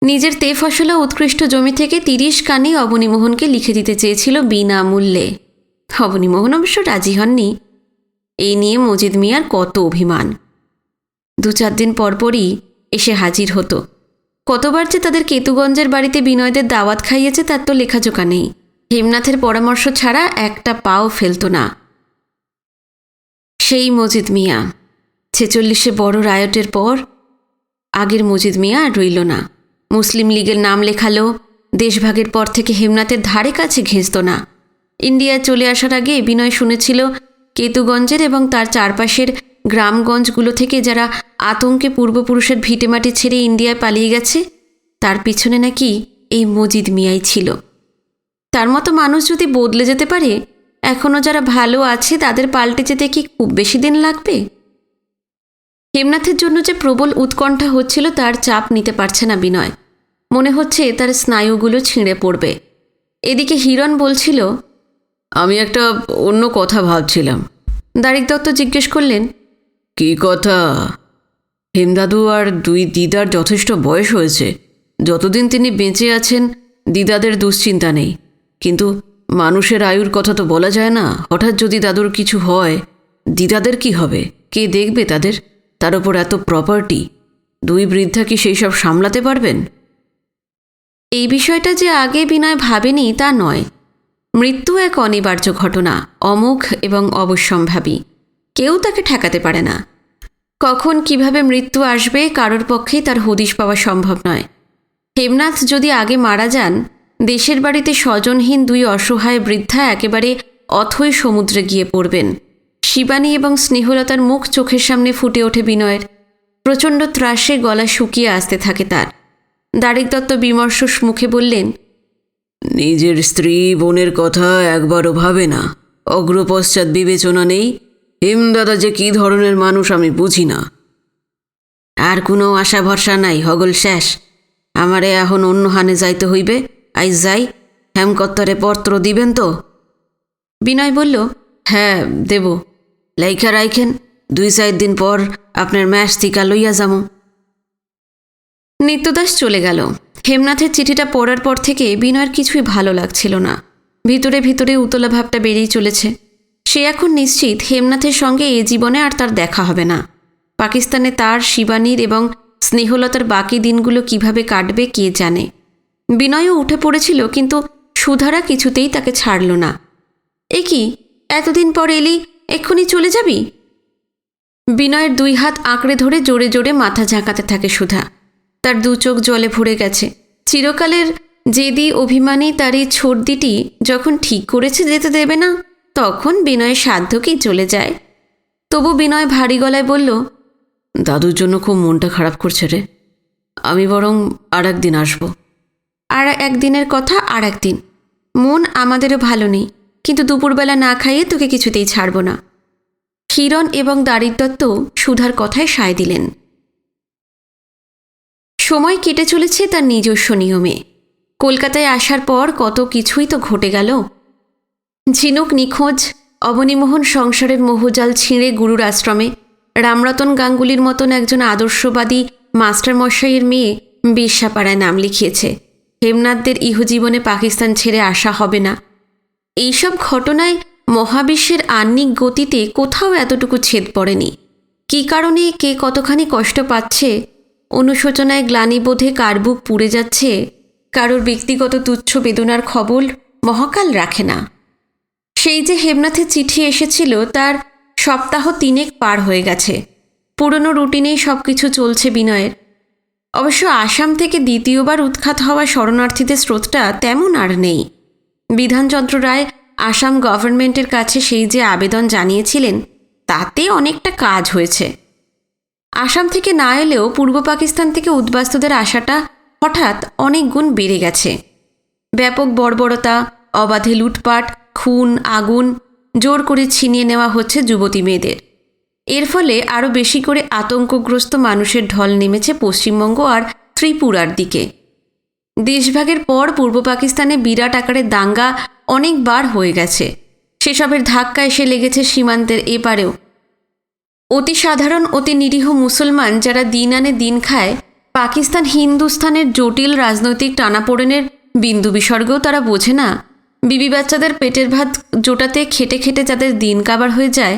S2: নিজের ফসলা উৎকৃষ্ট জমি থেকে 30 কানি অবনীমোহনকে লিখে দিতে চেয়েছিল বিনামূল্যে। অবনীমোহন অবশ্য রাজি হননি। এই নিয়ে মজিদ মিয়ার কত অভিমান! 2-4 দিন পরপরই এসে হাজির হতো। কতবার যে তাদের কেতুগঞ্জের বাড়িতে বিনয়দের দাওয়াত খাইয়েছে তার তো লেখাজোকা নেই। হেমনাথের পরামর্শ ছাড়া একটা পাও ফেলত না। সেই মজিদ মিয়া 46-এ বড় রায়টের পর আগের মজিদ মিয়া আর রইল না। মুসলিম লীগের নাম লেখালো, দেশভাগের পর থেকে হেমনাথের ধারে কাছে ঘেঁচত না। ইন্ডিয়ায় চলে আসার আগে বিনয় শুনেছিল কেতুগঞ্জের এবং তার চারপাশের গ্রামগঞ্জগুলো থেকে যারা আতঙ্কে পূর্বপুরুষের ভিটেমাটি ছেড়ে ইন্ডিয়ায় পালিয়ে গেছে, তার পিছনে নাকি এই মজিদ মিয়াই ছিল। তার মতো মানুষ যদি বদলে যেতে পারে, এখনও যারা ভালো আছে তাদের পাল্টে যেতে কি খুব বেশি দিন লাগবে? হেমনাথের জন্য যে প্রবল উৎকণ্ঠা হচ্ছিল তার চাপ নিতে পারছে না বিনয়। মনে হচ্ছে তার স্নায়ুগুলো ছিঁড়ে পড়বে। এদিকে হিরণ বলছিল,
S3: আমি একটা অন্য কথা ভাবছিলাম।
S2: দারিক দত্ত জিজ্ঞেস করলেন,
S3: কি কথা? হেমদাদু আর 2 দিদার যথেষ্ট বয়স হয়েছে। যতদিন তিনি বেঁচে আছেন দিদাদের দুশ্চিন্তা নেই, কিন্তু মানুষের আয়ুর কথা তো বলা যায় না। হঠাৎ যদি দাদুর কিছু হয়, দিদাদের কি হবে? কে দেখবে তাদের? তার উপর এত প্রপার্টি। 2 বৃদ্ধা কি সেই সব সামলাতে পারবেন?
S2: এই বিষয়টা যে আগে বিনয় ভাবেনি তা নয়। মৃত্যু এক অনিবার্য ঘটনা, অমোঘ এবং অবশ্যম্ভাবী। কেউ তাকে ঠেকাতে পারে না। কখন কিভাবে মৃত্যু আসবে কারোর পক্ষেই তার হদিশ পাওয়া সম্ভব নয়। হেমনাথ যদি আগে মারা যান, দেশের বাড়িতে স্বজনহীন 2 অসহায় বৃদ্ধা একেবারে অথৈ সমুদ্রে গিয়ে পড়বেন। শিবানী এবং স্নেহলতার মুখ চোখের সামনে ফুটে ওঠে বিনয়ের। প্রচণ্ড ত্রাসে গলা শুকিয়ে আসতে থাকে তার। দারিক দত্ত বিমর্ষ মুখে বললেন,
S3: নিজের স্ত্রী বোনের কথা একবারও ভাবে না, অগ্রপশ্চাৎ বিবেচনা নেই। হেমদাদা যে কি ধরনের মানুষ আমি বুঝি না। আর কোনো আশা ভরসা নাই, হগল শেষ। আমারে এখন অন্য হানে যাইতে হইবে। আইজ যাই। হেমকর্তারে পত্র দিবেন তো?
S2: বিনয় বলল,
S3: হ্যাঁ দেব। লাইখা রাইখেন, 2-4 দিন পর আপনার ম্যাশ টিকা লইয়া যামু।
S2: নিত্যদাস চলে গেল। হেমনাথের চিঠিটা পড়ার পর থেকে বিনয়ের কিছুই ভালো লাগছিল না। ভিতরে ভিতরে উতলা ভাবটা বেড়েই চলেছে। সে এখন নিশ্চিত হেমনাথের সঙ্গে এ জীবনে আর তার দেখা হবে না। পাকিস্তানে তার, শিবানীর এবং স্নেহলতার বাকি দিনগুলো কিভাবে কাটবে কে জানে। বিনয়ও উঠে পড়েছিল, কিন্তু সুধারা কিছুতেই তাকে ছাড়ল না। এ কি, এতদিন পর এলি, এক্ষুনি চলে যাবি? বিনয়ের 2 হাত আঁকড়ে ধরে জোরে জোরে মাথা ঝাঁকাতে থাকে সুধা। তার 2 চোখ জলে ভরে গেছে। চিরকালের জেদি অভিমানী তার এই ছোটদিটি যখন ঠিক করেছে যেতে দেবে না, তখন বিনয়ের সাধ্য কি চলে যায়। তবু বিনয় ভারী গলায় বলল,
S3: দাদুর জন্য খুব মনটা খারাপ করছে রে। আমি বরং আর একদিন আসবো।
S2: আর একদিনের কথা আর একদিন। মন আমাদেরও ভালো নেই, কিন্তু দুপুরবেলা না খাইয়ে তোকে কিছুতেই ছাড়ব না। হিরণ এবং দারিদ্রত্ব সুধার কথায় সায় দিলেন। সময় কেটে চলেছে তার নিজস্ব নিয়মে। কলকাতায় আসার পর কত কিছুই তো ঘটে গেল। ঝিনুক নিখোঁজ, অবনীমোহন সংসারের মোহজাল ছিঁড়ে গুরুর আশ্রমে, রামরতন গাঙ্গুলির মতন একজন আদর্শবাদী মাস্টারমশাইয়ের মেয়ে বেশ্যাপাড়ায় নাম লিখিয়েছে। হেমনাথদের ইহজীবনে পাকিস্তান ছেড়ে আসা হবে না। এইসব ঘটনায় মহাবিশ্বের আহ্নিক গতিতে কোথাও এতটুকু ছেদ পড়েনি। কী কারণে কে কতখানি কষ্ট পাচ্ছে, অনুশোচনায় গ্লানিবোধে কার বুক পুড়ে যাচ্ছে, কারোর ব্যক্তিগত তুচ্ছ বেদনার খবর মহাকাল রাখে না। সেই যে হেমনাথের চিঠি এসেছিল তার সপ্তাহ 3 পার হয়ে গেছে। পুরনো রুটিনেই সব কিছু চলছে বিনয়ের। অবশ্য আসাম থেকে দ্বিতীয়বার উৎখাত হওয়া শরণার্থীদের স্রোতটা তেমন আর নেই। বিধানচন্দ্র রায় আসাম গভর্নমেন্টের কাছে সেই যে আবেদন জানিয়েছিলেন তাতে অনেকটা কাজ হয়েছে। আসাম থেকে না এলেও পূর্ব পাকিস্তান থেকে উদ্বাস্তুদের আসাটা হঠাৎ অনেক গুণ বেড়ে গেছে। ব্যাপক বর্বরতা, অবাধে লুটপাট, খুন, আগুন, জোর করে ছিনিয়ে নেওয়া হচ্ছে যুবতী মেয়েদের। এর ফলে আরও বেশি করে আতঙ্কগ্রস্ত মানুষের ঢল নেমেছে পশ্চিমবঙ্গ আর ত্রিপুরার দিকে। দেশভাগের পর পূর্ব পাকিস্তানে বিরাট আকারের দাঙ্গা অনেকবার হয়ে গেছে। সেসবের ধাক্কা এসে লেগেছে সীমান্তের এপারেও। অতি সাধারণ অতি নিরীহ মুসলমান যারা দিন আনে দিন খায়, পাকিস্তান হিন্দুস্তানের জটিল রাজনৈতিক টানাপোড়েনের বিন্দু বিসর্গও তারা বোঝে না। বিবি বাচ্চাদের পেটের ভাত জোটাতে খেটে খেটে যাদের দিন কাবার হয়ে যায়,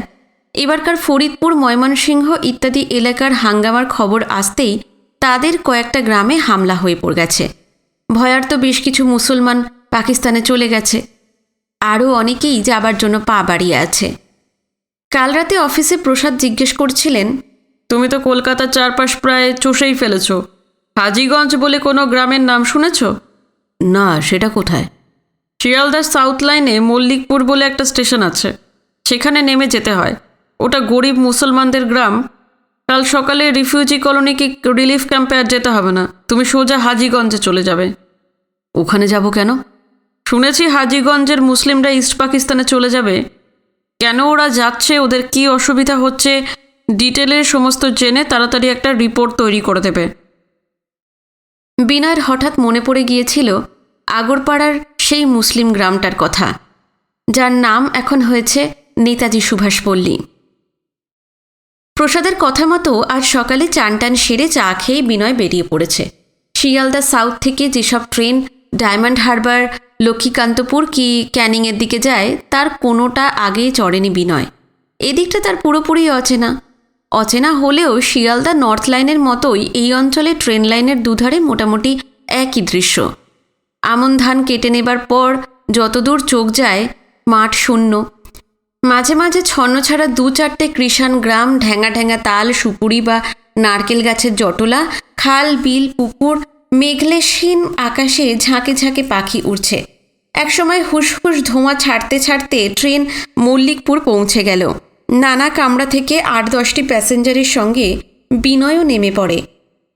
S2: এবারকার ফরিদপুর, ময়মনসিংহ ইত্যাদি এলাকার হাঙ্গামার খবর আসতেই তাদের কয়েকটা গ্রামে হামলা হয়ে পড়ে গেছে। ভয়ার্ত বেশ কিছু মুসলমান পাকিস্তানে চলে গেছে। আরও অনেকেই যাবার জন্য পা বাড়িয়ে আছে। কাল রাতে অফিসে প্রসাদ জিজ্ঞেস করছিলেন,
S3: তুমি তো কলকাতার চারপাশ প্রায় চষেই ফেলেছ। হাজীগঞ্জ বলে কোনো গ্রামের নাম শুনেছ? না, সেটা কোথায়? শিয়ালদার সাউথ লাইনে মল্লিকপুর বলে একটা স্টেশন আছে, সেখানে নেমে যেতে হয়। ওটা গরিব মুসলমানদের গ্রাম। কাল সকালে রিফিউজি কলোনি কি রিলিফ ক্যাম্পে আর যেতে হবে না, তুমি সোজা হাজীগঞ্জে চলে যাবে। ওখানে যাব কেন? শুনেছি হাজীগঞ্জের মুসলিমরা ইস্ট পাকিস্তানে চলে যাবে। কেন ওরা যাচ্ছে, ওদের কি অসুবিধা হচ্ছে, ডিটেলের সমস্ত জেনে তাড়াতাড়ি একটা রিপোর্ট তৈরি করে দেবে।
S2: বিনয়ের হঠাৎ মনে পড়ে গিয়েছিল আগরপাড়ার সেই মুসলিম গ্রামটার কথা, যার নাম এখন হয়েছে নেতাজি সুভাষ পল্লী। প্রসাদের কথা মতো আজ সকালে চান টান সেরে চা খেয়ে বিনয় বেরিয়ে পড়েছে। শিয়ালদা সাউথ থেকে যেসব ট্রেন ডায়মন্ড হারবার, লক্ষ্মীকান্তপুর কি ক্যানিংয়ের দিকে যায় তার কোনোটা আগেই চড়েনি বিনয়। এদিকটা তার পুরোপুরি অচেনা। অচেনা হলেও শিয়ালদা নর্থ লাইনের মতোই এই অঞ্চলে ট্রেন লাইনের দুধারে মোটামুটি একই দৃশ্য। আমন ধান কেটে নেবার পর যতদূর চোখ যায় মাঠ শূন্য। মাঝে মাঝে ছন্নছাড়া 2-4টে কৃষাণ গ্রাম, ঢ্যাঙা ঢ্যাঙা তাল, সুপুরি বা নারকেল গাছের জটলা, খাল, বিল, পুকুর, মেঘলেশহীন আকাশে ঝাঁকে ঝাঁকে পাখি উড়ছে। একসময় হুসহুস ধোঁয়া ছাড়তে ছাড়তে ট্রেন মল্লিকপুর পৌঁছে গেল। নানা কামরা থেকে 8-10টি প্যাসেঞ্জারের সঙ্গে বিনয়ও নেমে পড়ে।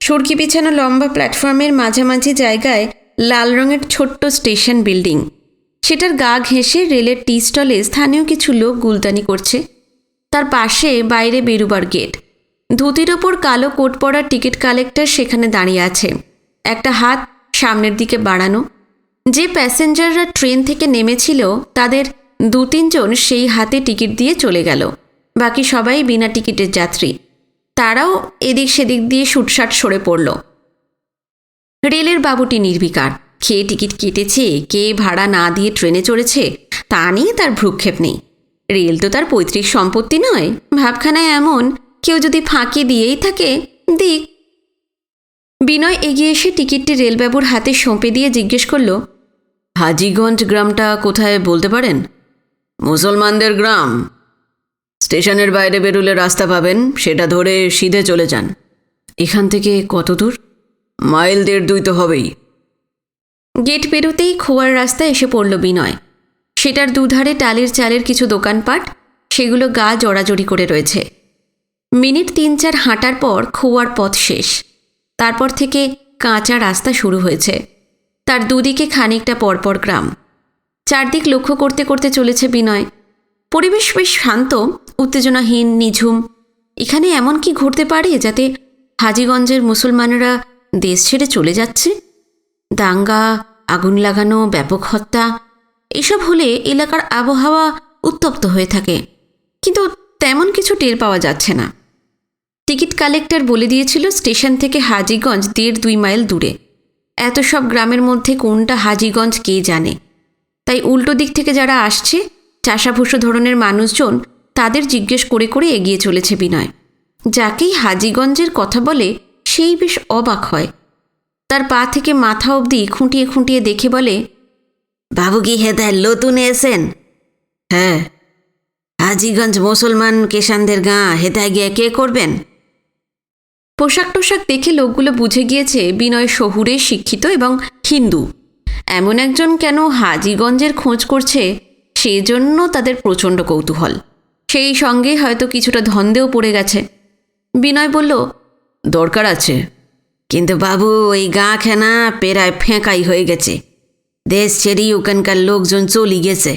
S2: সড়কি বিছানো লম্বা প্ল্যাটফর্মের মাঝামাঝি জায়গায় লাল রঙের ছোট্ট স্টেশন বিল্ডিং। সেটার গা ঘেঁষে রেলের টি স্টলে স্থানীয় কিছু লোক গুলতানি করছে। তার পাশে বাইরে বেরুবার গেট। ধুতির ওপর কালো কোট পরা টিকিট কালেক্টর সেখানে দাঁড়িয়ে আছে, একটা হাত সামনের দিকে বাড়ানো। যে প্যাসেঞ্জাররা ট্রেন থেকে নেমেছিল তাদের 2-3 জন সেই হাতে টিকিট দিয়ে চলে গেল। বাকি সবাই বিনা টিকিটের যাত্রী। তারাও এদিক সেদিক দিয়ে শুটশাট সরে পড়ল। রেলের বাবুটি নির্বিকার। খেয়ে টিকিট কেটেছে, কে ভাড়া না দিয়ে ট্রেনে চড়েছে তা নিয়ে তার ভ্রুক্ষেপ নেই। রেল তো তার পৈতৃক সম্পত্তি নয়। ভাবখানায় এমন কেউ যদি ফাঁকি দিয়েই থাকে, দিক। বিনয় এগিয়ে এসে টিকিটটি রেলবাবুর হাতে সঁপে দিয়ে জিজ্ঞেস করল,
S3: হাজীগঞ্জ গ্রামটা কোথায় বলতে পারেন? মুসলমানদের গ্রাম। স্টেশনের বাইরে বেরোলে রাস্তা পাবেন, সেটা ধরে সিধে চলে যান। এখান থেকে কত দূর? মাইল 1.5-2 তো হবেই।
S2: গেট পেরোতেই খোয়ার রাস্তায় এসে পড়ল বিনয়। সেটার দুধারে টালির চালের কিছু দোকানপাট, সেগুলো গা জড়াজড়ি করে রয়েছে। মিনিট ৩-৪ হাঁটার পর খোয়ার পথ শেষ। তারপর থেকে কাঁচা রাস্তা শুরু হয়েছে। তার দুদিকে খানিকটা পরপর গ্রাম। চারদিক লক্ষ্য করতে করতে চলেছে বিনয়। পরিবেশ বেশ শান্ত, উত্তেজনাহীন, নিঝুম। এখানে এমন কি ঘটতে পারে যাতে হাজীগঞ্জের মুসলমানেরা দেশ ছেড়ে চলে যাচ্ছে? দাঙ্গা, আগুন লাগানো, ব্যাপক হত্যা, এসব হলে এলাকার আবহাওয়া উত্তপ্ত হয়ে থাকে, কিন্তু তেমন কিছু টের পাওয়া যাচ্ছে না। টিকিট কালেক্টর বলে দিয়েছিল স্টেশন থেকে হাজীগঞ্জ ১.৫-২ মাইল দূরে। এত সব গ্রামের মধ্যে কোনটা হাজীগঞ্জ কে জানে। তাই উল্টো দিক থেকে যারা আসছে, চাষাভুষো ধরনের মানুষজন, তাদের জিজ্ঞেস করে করে এগিয়ে চলেছে বিনয়। যাকেই হাজীগঞ্জের কথা বলে সেই বেশ অবাক হয়। তার পা থেকে মাথা অবধি খুঁটিয়ে খুঁটিয়ে দেখে বলে, বাবু কি হেদায় নতুন এসেন? হ্যাঁ। হাজীগঞ্জ মুসলমান কিষানদের গাঁ, হেদায় গিয়ে কে করবেন? পোশাক টোশাক দেখে লোকগুলো বুঝে গিয়েছে বিনয় শহুরে শিক্ষিত এবং হিন্দু। এমন একজন কেন হাজীগঞ্জের খোঁজ করছে, সেজন্য তাদের প্রচণ্ড কৌতূহল। সেই সঙ্গে হয়তো কিছুটা ধন্দেও পড়ে গেছে। বিনয় বলল, দরকার আছে, কিন্তু বাবু ওই গাঁ খানা পেরায় ফেঁকাই হয়ে গেছে। দেশ ছেড়েই ওখানকার লোকজন চলে গেছে।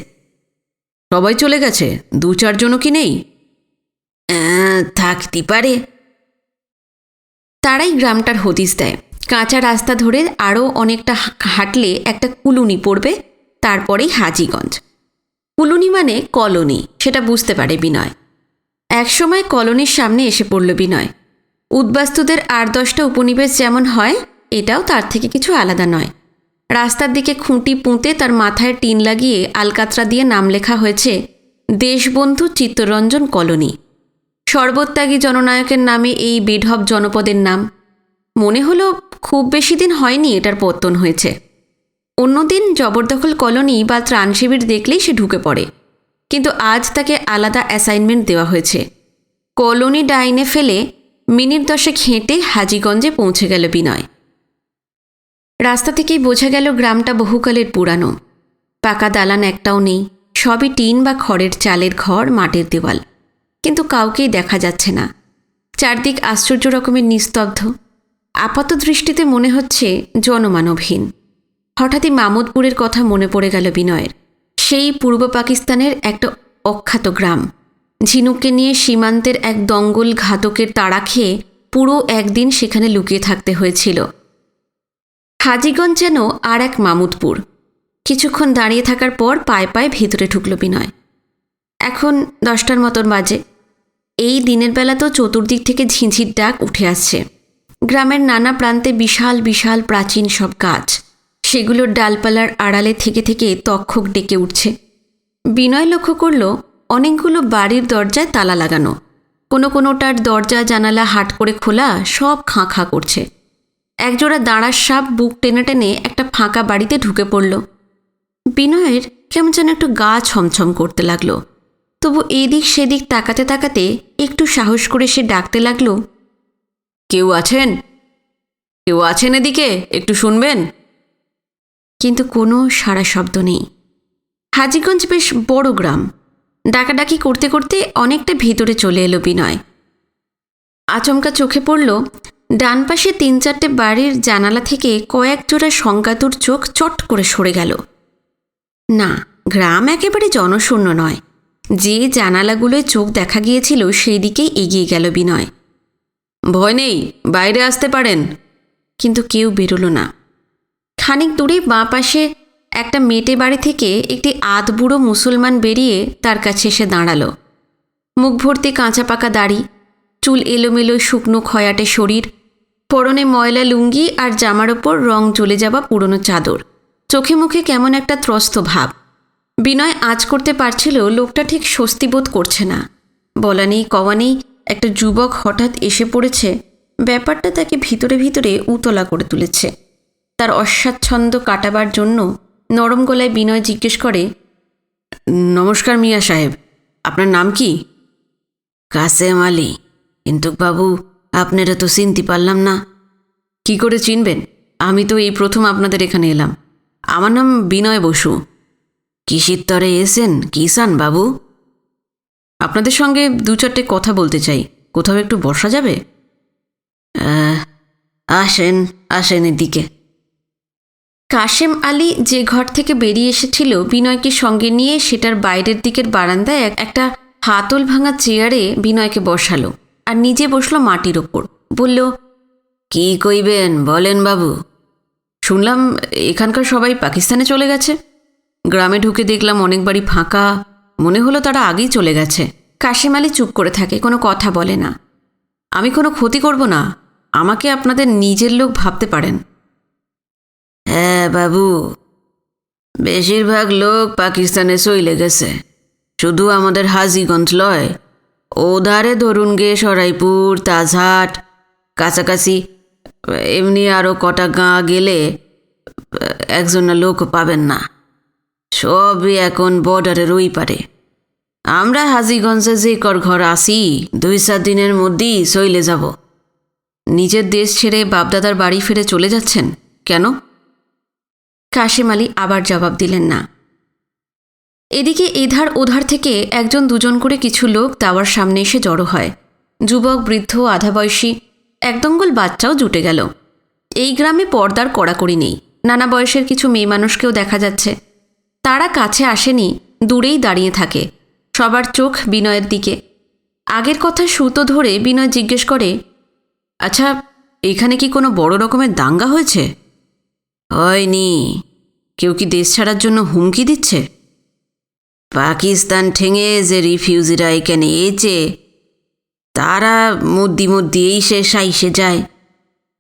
S2: সবাই চলে গেছে? ২-৪ জনও কি নেই? থাকতে পারে। তারাই গ্রামটার হদিস দেয়। কাঁচা রাস্তা ধরে আরও অনেকটা হাঁটলে একটা কুলুনি পড়বে, তারপরেই হাজীগঞ্জ। কুলুনি মানে কলোনি, সেটা বুঝতে পারে বিনয়। একসময় কলোনির সামনে এসে পড়ল বিনয়। উদ্বাস্তুদের ৮-১০টা উপনিবেশ যেমন হয়, এটাও তার থেকে কিছু আলাদা নয়। রাস্তার দিকে খুঁটি পুঁতে তার মাথায় টিন লাগিয়ে আলকাতরা দিয়ে নাম লেখা হয়েছে দেশবন্ধু চিত্তরঞ্জন কলোনি। সর্বত্যাগী জননায়কের নামে এই বেঢপ জনপদের নাম। মনে হলো খুব বেশি দিন হয়নি এটার পত্তন হয়েছে। অন্যদিন জবরদখল কলোনি বা ত্রাণ শিবির দেখলেই সে ঢুকে পড়ে, কিন্তু আজ তাকে আলাদা অ্যাসাইনমেন্ট দেওয়া হয়েছে। কলোনি ডাইনে ফেলে মিনিট ১০ হেঁটে হাজীগঞ্জে পৌঁছে গেল বিনয়। রাস্তা থেকেই বোঝা গেল গ্রামটা বহুকালের পুরানো। পাকা দালান একটাও নেই, সবই টিন বা খড়ের চালের ঘর, মাটির দেওয়াল। কিন্তু কাউকেই দেখা যাচ্ছে না। চারদিক আশ্চর্য রকমের নিস্তব্ধ। আপাত দৃষ্টিতে মনে হচ্ছে জনমানবহীন। হঠাৎই মামুদপুরের কথা মনে পড়ে গেল বিনয়ের। সেই পূর্ব পাকিস্তানের একটা অখ্যাত গ্রাম। ঝিনুককে নিয়ে সীমান্তের এক দঙ্গল ঘাতকের তাড়া খেয়ে পুরো একদিন সেখানে লুকিয়ে থাকতে হয়েছিল। হাজীগঞ্জ যেন আর এক মামুদপুর। কিছুক্ষণ দাঁড়িয়ে থাকার পর পায়ে পায়ে ভেতরে ঢুকল বিনয়। এখন 10টার মতন বাজে। এই দিনের বেলাতেও চতুর্দিক থেকে ঝিঁঝির ডাক উঠে আসছে। গ্রামের নানা প্রান্তে বিশাল বিশাল প্রাচীন সব গাছ, সেগুলোর ডালপালার আড়ালে থেকে থেকে তক্ষক ডেকে উঠছে। বিনয় লক্ষ্য করল অনেকগুলো বাড়ির দরজায় তালা লাগানো। কোনোটার দরজা জানালা হাট করে খোলা, সব খাঁ খাঁ করছে। একজোড়া দাঁড়ার সাপ বুক টেনে টেনে একটা ফাঁকা বাড়িতে ঢুকে পড়ল। বিনয়ের কেমন যেন একটু গা ছমছম করতে লাগলো। তবু এদিক সেদিক তাকাতে তাকাতে একটু সাহস করে সে ডাকতে লাগলো, কেউ আছেন? কেউ আছেন এদিকে? একটু শুনবেন? কিন্তু কোনো সাড়া শব্দ নেই। হাজীগঞ্জ বেশ বড় গ্রাম। ডাকাডাকি করতে করতে অনেকটা ভিতরে চলে এলো বিনয়। আচমকা চোখে পড়ল ডান পাশে ৩-৪টে বাড়ির জানালা থেকে কয়েক জোড়া শঙ্কাতুর চোখ চট করে সরে গেল। না, গ্রাম একেবারে জনশূন্য নয়। যে জানালাগুলোয় চোখ দেখা গিয়েছিল সেই দিকেই এগিয়ে গেল বিনয়। ভয় নেই, বাইরে আসতে পারেন। কিন্তু কেউ বেরোলো না। খানিক দূরে বাঁ পাশে একটা মেটে বাড়ি থেকে একটি আধবুড়ো মুসলমান বেরিয়ে তার কাছে এসে দাঁড়ালো। মুখ ভর্তি কাঁচা পাকা দাড়ি, চুল এলোমেলো শুকনো খয়াটে শরীর, পরনে ময়লা লুঙ্গি আর জামার ওপর রং জ্বলে যাওয়া পুরনো চাদর। চোখে মুখে কেমন একটা ত্রস্ত ভাব। বিনয় আঁচ করতে পারছিল লোকটা ঠিক স্বস্তি বোধ করছে না। বলা নেই কওয়া নেই, একটা যুবক হঠাৎ এসে পড়েছে, ব্যাপারটা তাকে ভিতরে ভিতরে উতলা করে তুলেছে। তার অস্বাচ্ছন্দ্য কাটাবার জন্য নরম গলায় বিনয় জিজ্ঞেস করে, নমস্কার মিয়া সাহেব, আপনার নাম কি? কাসেম আলী। কিন্তু বাবু, আপনারা তো চিনতে পারলাম না। কি করে চিনবেন? আমি তো এই প্রথম আপনাদের এখানে এলাম। আমার নাম বিনয় বসু।
S3: কিসির তরে এসেন কিষান বাবু? আপনাদের সঙ্গে 2-4টে কথা বলতে চাই। কোথাও একটু বসা যাবে? আসেন আসেন এদিকে।
S2: কাশেম আলী যে ঘর থেকে বেরিয়ে এসেছিল বিনয়কে সঙ্গে নিয়ে সেটার বাইরের দিকের বারান্দায় একটা হাতল ভাঙা চেয়ারে বিনয়কে বসালো আর নিজে বসলো মাটির ওপর। বলল,
S3: কি কইবেন বলেন বাবু।
S2: শুনলাম এখানকার সবাই পাকিস্তানে চলে গেছে। গ্রামে ঢুকে দেখলাম অনেক বাড়ি ফাঁকা, মনে হলো তারা আগেই চলে গেছে। কাশেম আলী চুপ করে থাকে, কোনো কথা বলে না। আমি কোনো ক্ষতি করব না, আমাকে আপনাদের নিজের লোক ভাবতে পারেন।
S3: হ্যাঁ বাবু, বেশিরভাগ লোক পাকিস্তানে চইলে গেছে। শুধু আমাদের হাজীগঞ্জ লয়, ও ধারে ধরুন গে সরাইপুর, তাজহাট, কাছাকাছি এমনি আরও কটা গাঁ গেলে একজনা লোক পাবেন না। সবই এখন বর্ডারের ওই পারে। আমরা হাজীগঞ্জে যে কর ঘর আসি 2-4 দিনের মধ্যেই চইলে যাব।
S2: নিজের দেশ ছেড়ে বাপদাদার বাড়ি ফিরে চলে যাচ্ছেন কেন? কাশেম আলী আবার জবাব দিলেন না। এদিকে এধার ওধার থেকে 1-2 করে কিছু লোক দাওয়ার সামনে এসে জড়ো হয়। যুবক, বৃদ্ধ, আধা বয়সী, একদঙ্গল বাচ্চাও জুটে গেল। এই গ্রামে পর্দার কড়াকড়ি নেই। নানা বয়সের কিছু মেয়ে মানুষকেও দেখা যাচ্ছে। তারা কাছে আসেনি, দূরেই দাঁড়িয়ে থাকে। সবার চোখ বিনয়ের দিকে। আগের কথা সুতো ধরে বিনয় জিজ্ঞেস করে,
S3: আচ্ছা, এখানে কি কোনো বড় রকমের দাঙ্গা হয়েছে? হয়নি। কেউ কি দেশ ছাড়ার জন্য হুমকি দিচ্ছে? পাকিস্তান ঠেঙে যে রিফিউজিরা এখানে এসে তারা মধ্যে এসে সাইসে যায়।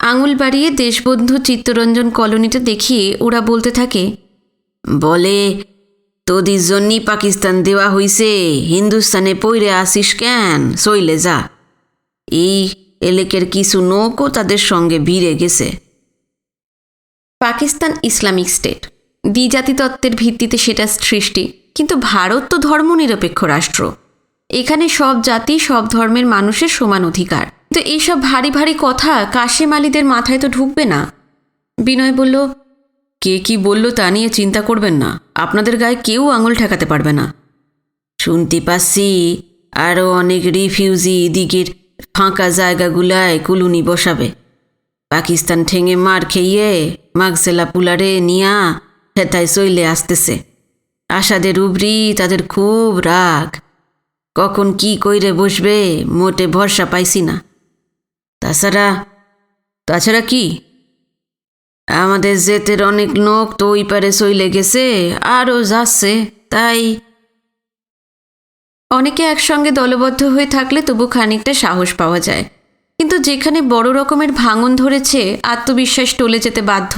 S2: আঙুল বাড়িয়ে দেশবন্ধু চিত্তরঞ্জন কলোনিটা দেখিয়ে ওরা বলতে থাকে,
S3: বলে, তোদের জন্যই পাকিস্তান দেওয়া হইছে, হিন্দুস্তানে পইরে আসিস কেন, চইলে যা। এই এলাকার কিছু নৌকো তাদের সঙ্গে ভিড়ে গেছে।
S2: পাকিস্তান ইসলামিক স্টেট, দ্বিজাতি তত্ত্বের ভিত্তিতে সেটা সৃষ্টি, কিন্তু ভারত তো ধর্মনিরপেক্ষ রাষ্ট্র। এখানে সব জাতি, সব ধর্মের মানুষের সমান অধিকার। তো এইসব ভারী ভারী কথা কাশেম আলীদের মাথায় তো ঢুকবে না। বিনয় বলল,
S3: কে কি বলল তা নিয়ে চিন্তা করবেন না, আপনাদের গায়ে কেউ আঙুল ঠেকাতে পারবে না। শুনতে পাচ্ছি আরও অনেক রিফিউজি দিকের ফাঁকা জায়গাগুলায় কুলুনি বসাবে। পাকিস্তান ঠেঙে মার খেয়ে মাগসেলা পুলারে নিয়া হেতায় চইলে আসতেছে। আসাদের উবরি তাদের খুব রাগ। কখন কি কইরে বসবে মোটে ভরসা পাইছি না। তাছাড়া কি, আমাদের জেতের অনেক লোক তো ওই পারে চইলে গেছে, আরও যাচ্ছে। তাই
S2: অনেকে একসঙ্গে দলবদ্ধ হয়ে থাকলে তবু খানিকটা সাহস পাওয়া যায়, কিন্তু যেখানে বড় রকমের ভাঙন ধরেছে আত্মবিশ্বাস টলে যেতে বাধ্য।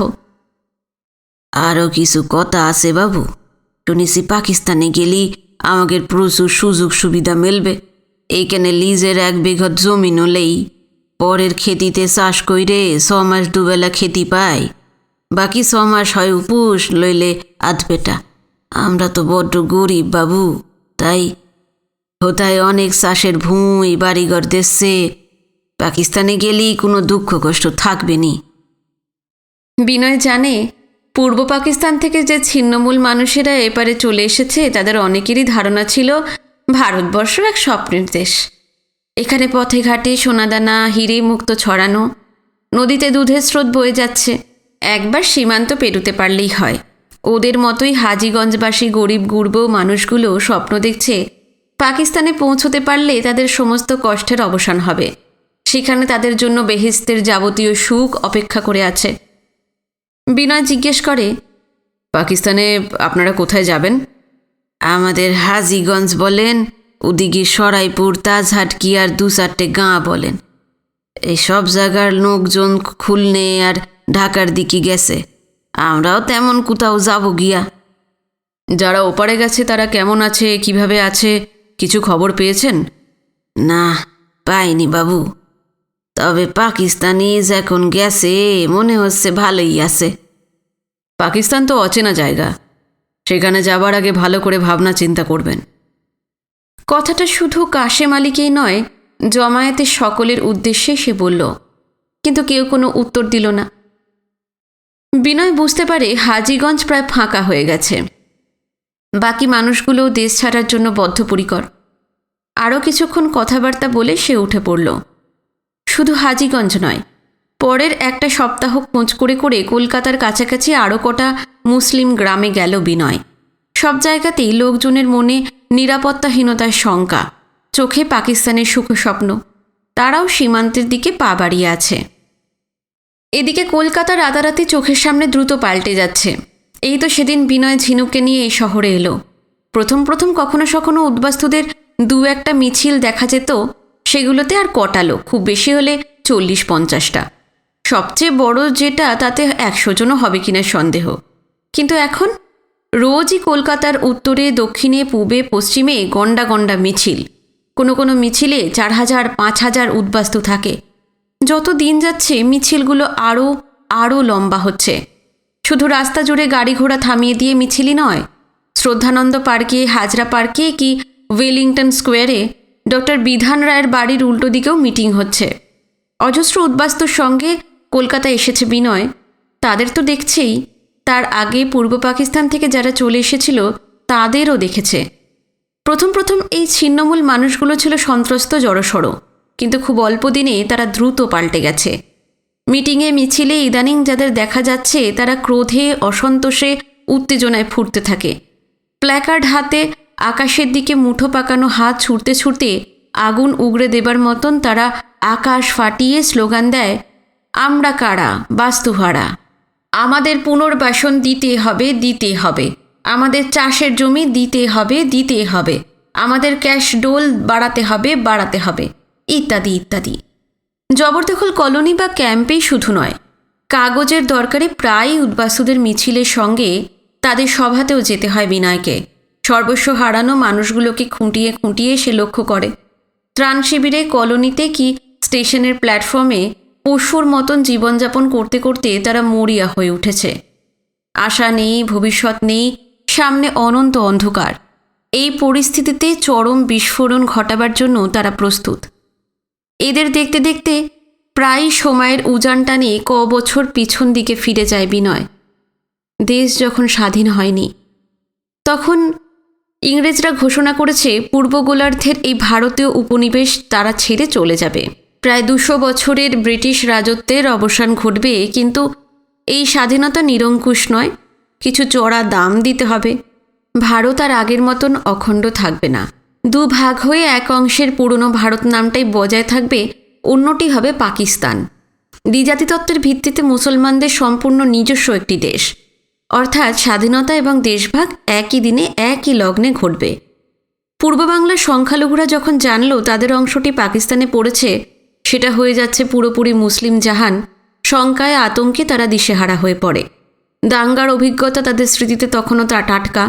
S3: আরও কিছু কথা আছে বাবু। শুনেছি পাকিস্তানে গেলি আমাদের প্রচুর সুযোগ সুবিধা মিলবে। এইখানে লিজের 1 বিঘত জমি নলেই পরের খেতিতে চাষ কইরে 6 মাস দুবেলা খেতি পাই, বাকি 6 মাস হয় উপুস, লইলে আধপেটা। আমরা তো বড্ড গরিব বাবু, তাই হোতায় অনেক চাষের ভূমি বাড়িঘর দেশে। পাকিস্তানে গেলেই কোনো দুঃখ কষ্ট থাকবে নি।
S2: বিনয় জানে পূর্ব পাকিস্তান থেকে যে ছিন্নমূল মানুষেরা এপারে চলে এসেছে তাদের অনেকেরই ধারণা ছিল ভারতবর্ষ এক স্বপ্নের দেশ। এখানে পথে ঘাটে সোনাদানা, হিরে মুক্ত ছড়ানো, নদীতে দুধের স্রোত বয়ে যাচ্ছে। একবার সীমান্ত পেরুতে পারলেই হয়। ওদের মতোই হাজীগঞ্জবাসী গরিব গুরব মানুষগুলো স্বপ্ন দেখছে পাকিস্তানে পৌঁছতে পারলে তাদের সমস্ত কষ্টের অবসান হবে। সেখানে তাদের জন্য বেহেশতের যাবতীয় সুখ অপেক্ষা করে আছে। বিনয় জিজ্ঞেস করে,
S3: পাকিস্তানে আপনারা কোথায় যাবেন? আমাদের হাজীগঞ্জ বলেন, ওদিকে সরাইপুর, তাজহাট কি আর 2-4টে গাঁ বলেন। এই সব জায়গার লোকজন খুলনে আর ঢাকার দিকে গেছে। আমরাও তেমন কোথাও যাব গিয়া।
S2: যারা ওপারে গেছে তারা কেমন আছে, কিভাবে আছে, কিছু খবর পেয়েছেন?
S3: না, পাইনি বাবু। তবে পাকিস্তানি এখন গেছে মনে হচ্ছে ভালোই আছে।
S2: পাকিস্তান তো অচেনা জায়গা, সেখানে যাবার আগে ভালো করে ভাবনা চিন্তা করবেন। কথাটা শুধু কাশেম আলীকেই নয়, জমায়েতের সকলের উদ্দেশ্যে সে বলল, কিন্তু কেউ কোনো উত্তর দিল না। বিনয় বুঝতে পারে হাজীগঞ্জ প্রায় ফাঁকা হয়ে গেছে। বাকি মানুষগুলো দেশ ছাড়ার জন্য বদ্ধপরিকর। আরও কিছুক্ষণ কথাবার্তা বলে সে উঠে পড়ল। শুধু হাজীগঞ্জ নয়, পরের একটা সপ্তাহ খোঁজ করে করে কলকাতার কাছাকাছি আরও কটা মুসলিম গ্রামে গেল বিনয়। সব জায়গাতেই লোকজনের মনে নিরাপত্তাহীনতার শঙ্কা, চোখে পাকিস্তানের সুখস্বপ্ন। তারাও সীমান্তের দিকে পা বাড়িয়ে আছে। এদিকে কলকাতা রাতারাতি চোখের সামনে দ্রুত পাল্টে যাচ্ছে। এই তো সেদিন বিনয় ঝিনুককে নিয়ে এই শহরে এলো। প্রথম প্রথম কখনো কখনো উদ্বাস্তুদের দু একটা মিছিল দেখা যেত, সেগুলোতে আর কটা লোক, খুব বেশি হলে 40-50টা। সবচেয়ে বড় যেটা, তাতে 100 জনও হবে কিনা সন্দেহ। কিন্তু এখন রোজই কলকাতার উত্তরে, দক্ষিণে, পূবে, পশ্চিমে গন্ডা গন্ডা মিছিল। কোনো কোনো মিছিলে 4000-5000 উদ্বাস্তু থাকে। যত দিন যাচ্ছে মিছিলগুলো আরও লম্বা হচ্ছে। শুধু রাস্তা জুড়ে গাড়ি ঘোড়া থামিয়ে দিয়ে মিছিলই নয়, শ্রদ্ধানন্দ পার্কে, হাজরা পার্কে কি ওয়েলিংটন স্কোয়ারে ডক্টর বিধান রায়ের বাড়ির উল্টো দিকেও মিটিং হচ্ছে। অজস্র উদ্বাস্তুর সঙ্গে কলকাতা এসেছে বিনয়। তাদের তো দেখছেই, তার আগে পূর্ব পাকিস্তান থেকে যারা চলে এসেছিল তাদেরও দেখেছে। প্রথম প্রথম এই ছিন্নমূল মানুষগুলো ছিল সন্ত্রস্ত, জড়সড়, কিন্তু খুব অল্প দিনে তারা দ্রুত পাল্টে গেছে। মিটিংয়ে মিছিলে ইদানিং যাদের দেখা যাচ্ছে তারা ক্রোধে, অসন্তোষে, উত্তেজনায় ফুটতে থাকে। প্ল্যাকার্ড হাতে আকাশের দিকে মুঠো পাকানো হাত ছুঁড়তে ছুঁড়তে আগুন উগড়ে দেবার মতন তারা আকাশ ফাটিয়ে স্লোগান দেয়, আমরা কারা, বাস্তুহারা, আমাদের পুনর্বাসন দিতে হবে, দিতে হবে, আমাদের চাষের জমি দিতে হবে, দিতে হবে, আমাদের ক্যাশ ডোল বাড়াতে হবে, বাড়াতে হবে, ইত্যাদি ইত্যাদি। জবরদখল কলোনি বা ক্যাম্পেই শুধু নয়, কাগজের দরকারে প্রায়ই উদ্বাস্তুদের মিছিলের সঙ্গে তাদের সভাতেও যেতে হয় বিনয়কে। সর্বস্ব হারানো মানুষগুলোকে খুঁটিয়ে খুঁটিয়ে সে লক্ষ্য করে। ত্রাণ শিবিরে, কলোনিতে কি স্টেশনের প্ল্যাটফর্মে পশুর মতন জীবনযাপন করতে করতে তারা মরিয়া হয়ে উঠেছে। আশা নেই, ভবিষ্যৎ নেই, সামনে অনন্ত অন্ধকার। এই পরিস্থিতিতে চরম বিস্ফোরণ ঘটাবার জন্য তারা প্রস্তুত। এদের দেখতে দেখতে প্রায় সময়ের উজান টানে বছর পিছন দিকে ফিরে যায় বিনয়। দেশ যখন স্বাধীন হয়নি, তখন ইংরেজরা ঘোষণা করেছে পূর্ব গোলার্ধের এই ভারতীয় উপনিবেশ তারা ছেড়ে চলে যাবে। প্রায় 200 বছরের ব্রিটিশ রাজত্বের অবসান ঘটবে, কিন্তু এই স্বাধীনতা নিরঙ্কুশ নয়, কিছু চড়া দাম দিতে হবে। ভারত আর আগের মতন অখণ্ড থাকবে না। দুভাগ হয়ে এক অংশের পুরনো ভারত নামটাই বজায় থাকবে, অন্যটি হবে পাকিস্তান। দ্বিজাতিতত্ত্বের ভিত্তিতে মুসলমানদের সম্পূর্ণ নিজস্ব একটি দেশ, অর্থাৎ স্বাধীনতা এবং দেশভাগ একই দিনে একই লগ্নে ঘটবে। পূর্ব বাংলার সংখ্যালঘুরা যখন জানল তাদের অংশটি পাকিস্তানে পড়েছে, সেটা হয়ে যাচ্ছে পুরোপুরি মুসলিম জাহান। শঙ্কায়, আতঙ্কে তারা দিশেহারা হয়ে পড়ে। দাঙ্গার অভিজ্ঞতা তাদের স্মৃতিতে তখনও টাটকা।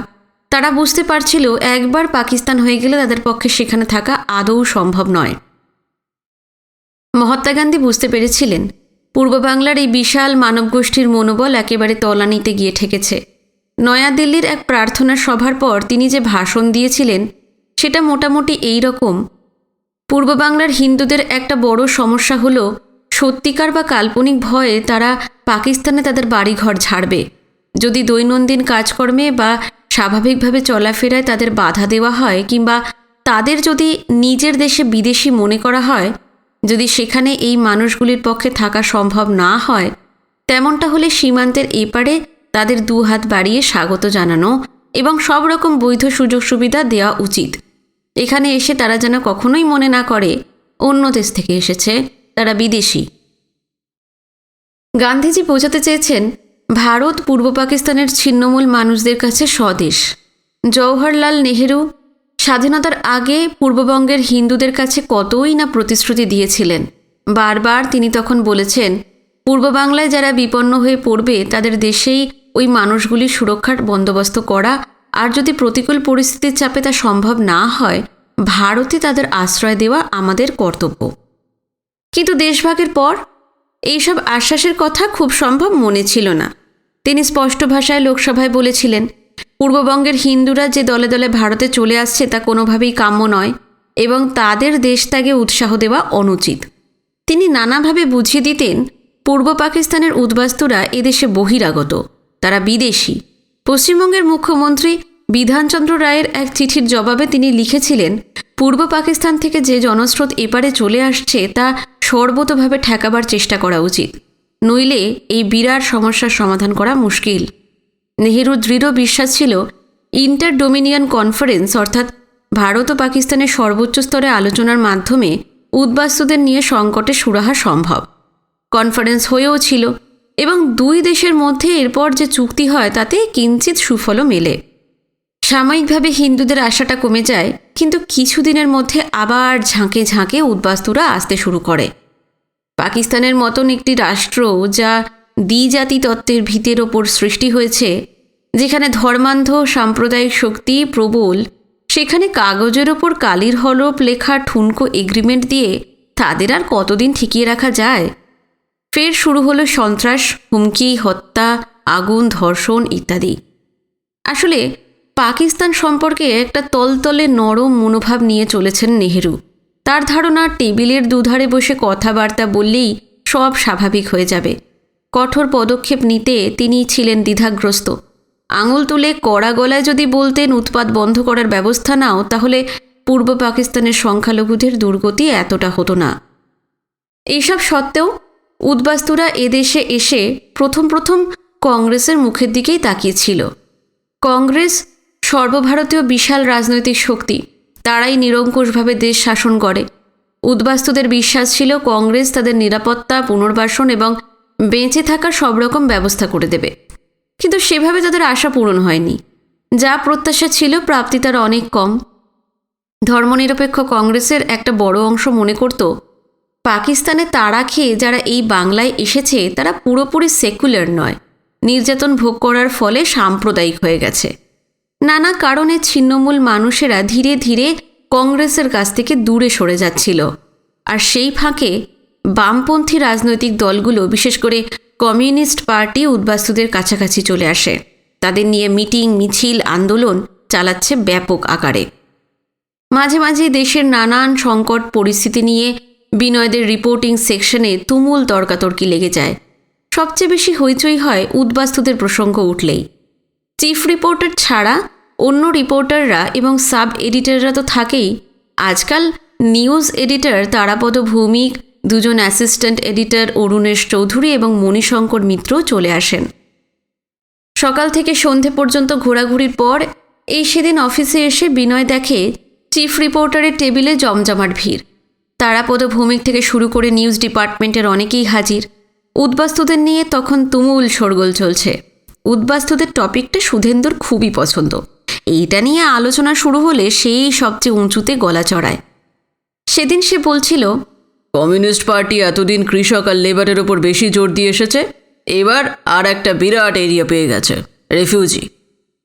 S2: তারা বুঝতে পারছিল একবার পাকিস্তান হয়ে গেলে তাদের পক্ষে সেখানে থাকা আদৌ সম্ভব নয়। মহাত্মা গান্ধী বুঝতে পেরেছিলেন পূর্ব বাংলার এই বিশাল মানবগোষ্ঠীর মনোবল একেবারে তলানিতে গিয়ে ঠেকেছে। নয়াদিল্লির এক প্রার্থনা সভার পর তিনি যে ভাষণ দিয়েছিলেন, সেটা মোটামুটি এই রকম: পূর্ব বাংলার হিন্দুদের একটা বড় সমস্যা হলো সত্যিকার বা কাল্পনিক ভয়ে তারা পাকিস্তানে তাদের বাড়িঘর ছাড়বে। যদি দৈনন্দিন কাজকর্মে বা স্বাভাবিকভাবে চলাফেরায় তাদের বাধা দেওয়া হয়, কিংবা তাদের যদি নিজের দেশে বিদেশি মনে করা হয়, যদি সেখানে এই মানুষগুলির পক্ষে থাকা সম্ভব না হয়, তেমনটা হলে সীমান্তের এপারে তাদের 2 হাত বাড়িয়ে স্বাগত জানানো এবং সব রকম বৈধ সুযোগ সুবিধা দেওয়া উচিত। এখানে এসে তারা যেন কখনোই মনে না করে অন্য দেশ থেকে এসেছে, তারা বিদেশি। গান্ধীজি বোঝাতে চেয়েছেন ভারত পূর্ব পাকিস্তানের ছিন্নমূল মানুষদের কাছে স্বদেশ। জওহরলাল নেহেরু স্বাধীনতার আগে পূর্ববঙ্গের হিন্দুদের কাছে কতই না প্রতিশ্রুতি দিয়েছিলেন। বারবার তিনি তখন বলেছেন, পূর্ব বাংলায় যারা বিপন্ন হয়ে পড়বে তাদের দেশেই ওই মানুষগুলির সুরক্ষার বন্দোবস্ত করা, আর যদি প্রতিকূল পরিস্থিতির চাপে তা সম্ভব না হয়, ভারতে তাদের আশ্রয় দেওয়া আমাদের কর্তব্য। কিন্তু দেশভাগের পর এইসব আশ্বাসের কথা খুব সম্ভব মনে ছিল না। তিনি স্পষ্ট ভাষায় লোকসভায় বলেছিলেন, পূর্ববঙ্গের হিন্দুরা যে দলে দলে ভারতে চলে আসছে তা কোনোভাবেই কাম্য নয় এবং তাদের দেশ ত্যাগে উৎসাহ দেওয়া অনুচিত। তিনি নানাভাবে বুঝিয়ে দিতেন পূর্ব পাকিস্তানের উদ্বাস্তুরা এদেশে বহিরাগত, তারা বিদেশি। পশ্চিমবঙ্গের মুখ্যমন্ত্রী বিধানচন্দ্র রায়ের এক চিঠির জবাবে তিনি লিখেছিলেন, পূর্ব পাকিস্তান থেকে যে জনস্রোত এপারে চলে আসছে তা সর্বতোভাবে ঠেকাবার চেষ্টা করা উচিত, নইলে এই বিরাট সমস্যার সমাধান করা মুশকিল। নেহেরুর দৃঢ় বিশ্বাস ছিল ইন্টার ডোমিনিয়ন কনফারেন্স অর্থাৎ ভারত ও পাকিস্তানের সর্বোচ্চ স্তরে আলোচনার মাধ্যমে উদ্বাস্তুদের নিয়ে সংকটে সুরাহা সম্ভব। কনফারেন্স হয়েও ছিল এবং দুই দেশের মধ্যে এরপর যে চুক্তি হয় তাতে কিঞ্চিত সুফলও মেলে। সাময়িকভাবে হিন্দুদের আশাটা কমে যায়, কিন্তু কিছুদিনের মধ্যে আবার ঝাঁকে ঝাঁকে উদ্বাস্তুরা আসতে শুরু করে। পাকিস্তানের মতন একটি রাষ্ট্র যা দ্বিজাতি তত্ত্বের ভিতের ওপর সৃষ্টি হয়েছে, যেখানে ধর্মান্ধ সাম্প্রদায়িক শক্তি প্রবল, সেখানে কাগজের ওপর কালির হলফ লেখা ঠুনকো এগ্রিমেন্ট দিয়ে তাদের আর কতদিন ঠেকিয়ে রাখা যায়? ফের শুরু হলো সন্ত্রাস, হুমকি, হত্যা, আগুন, ধর্ষণ ইত্যাদি। আসলে পাকিস্তান সম্পর্কে একটা তলতলে নরম মনোভাব নিয়ে চলেছেন নেহেরু। তার ধারণা টেবিলের দুধারে বসে কথাবার্তা বললেই সব স্বাভাবিক হয়ে যাবে। কঠোর পদক্ষেপ নিতে তিনি ছিলেন দ্বিধাগ্রস্ত। আঙুল তুলে কড়া গলায় যদি বলতেন উৎপাত বন্ধ করার ব্যবস্থা নাও, তাহলে পূর্ব পাকিস্তানের সংখ্যালঘুদের দুর্গতি এতটা হতো না। এইসব সত্ত্বেও উদ্বাস্তুরা এদেশে এসে প্রথম কংগ্রেসের মুখের দিকেই তাকিয়েছিল। কংগ্রেস সর্বভারতীয় বিশাল রাজনৈতিক শক্তি, তারাই নিরঙ্কুশভাবে দেশ শাসন করে। উদ্বাস্তুদের বিশ্বাস ছিল কংগ্রেস তাদের নিরাপত্তা, পুনর্বাসন এবং বেঁচে থাকার সব রকম ব্যবস্থা করে দেবে। কিন্তু সেভাবে তাদের আশা পূরণ হয়নি। যা প্রত্যাশা ছিল প্রাপ্তি তার অনেক কম। ধর্মনিরপেক্ষ কংগ্রেসের একটা বড় অংশ মনে করত পাকিস্তানে তাড়া খেয়ে যারা এই বাংলায় এসেছে তারা পুরোপুরি সেকুলার নয়, নির্যাতন ভোগ করার ফলে সাম্প্রদায়িক হয়ে গেছে। নানা কারণে ছিন্নমূল মানুষেরা ধীরে ধীরে কংগ্রেসের কাছ থেকে দূরে সরে যাচ্ছিল। আর সেই ফাঁকে বামপন্থী রাজনৈতিক দলগুলো, বিশেষ করে কমিউনিস্ট পার্টি, উদ্বাস্তুদের কাছাকাছি চলে আসে। তাদের নিয়ে মিটিং, মিছিল, আন্দোলন চালাচ্ছে ব্যাপক আকারে। মাঝে মাঝে দেশের নানান সংকট পরিস্থিতি নিয়ে বিনয়দের রিপোর্টিং সেকশনে তুমুল তর্কাতর্কি লেগে যায়। সবচেয়ে বেশি হইচই হয় উদ্বাস্তুদের প্রসঙ্গ উঠলেই। চিফ রিপোর্টার ছাড়া অন্য রিপোর্টাররা এবং সাব এডিটররা তো থাকেই। আজকাল নিউজ এডিটর তারাপদ ভৌমিক, দুজন অ্যাসিস্ট্যান্ট এডিটর অরুণেশ চৌধুরী এবং মণিশঙ্কর মিত্রও চলে আসেন। সকাল থেকে সন্ধে পর্যন্ত ঘোরাঘুরির পর সেদিন অফিসে এসে বিনয় দেখে চিফ রিপোর্টারের টেবিলে জমজমাট ভিড়। তারাপদ ভৌমিক থেকে শুরু করে নিউজ ডিপার্টমেন্টের অনেকেই হাজির। উদ্বাস্তুদের নিয়ে তখন তুমুল শোরগোল চলছে। উদ্বাস্তুদের টপিকটা সুধেন্দুর খুবই পছন্দ। এইটা নিয়ে আলোচনা শুরু হলে সেই সবচেয়ে উঁচুতে গলা চড়ায়। সেদিন সে বলছিল,
S3: কমিউনিস্ট পার্টি এতদিন কৃষক আর লেবারের ওপর বেশি জোর দিয়ে এসেছে, এবার আর একটা বিরাট এরিয়া পেয়ে গেছে, রেফিউজি।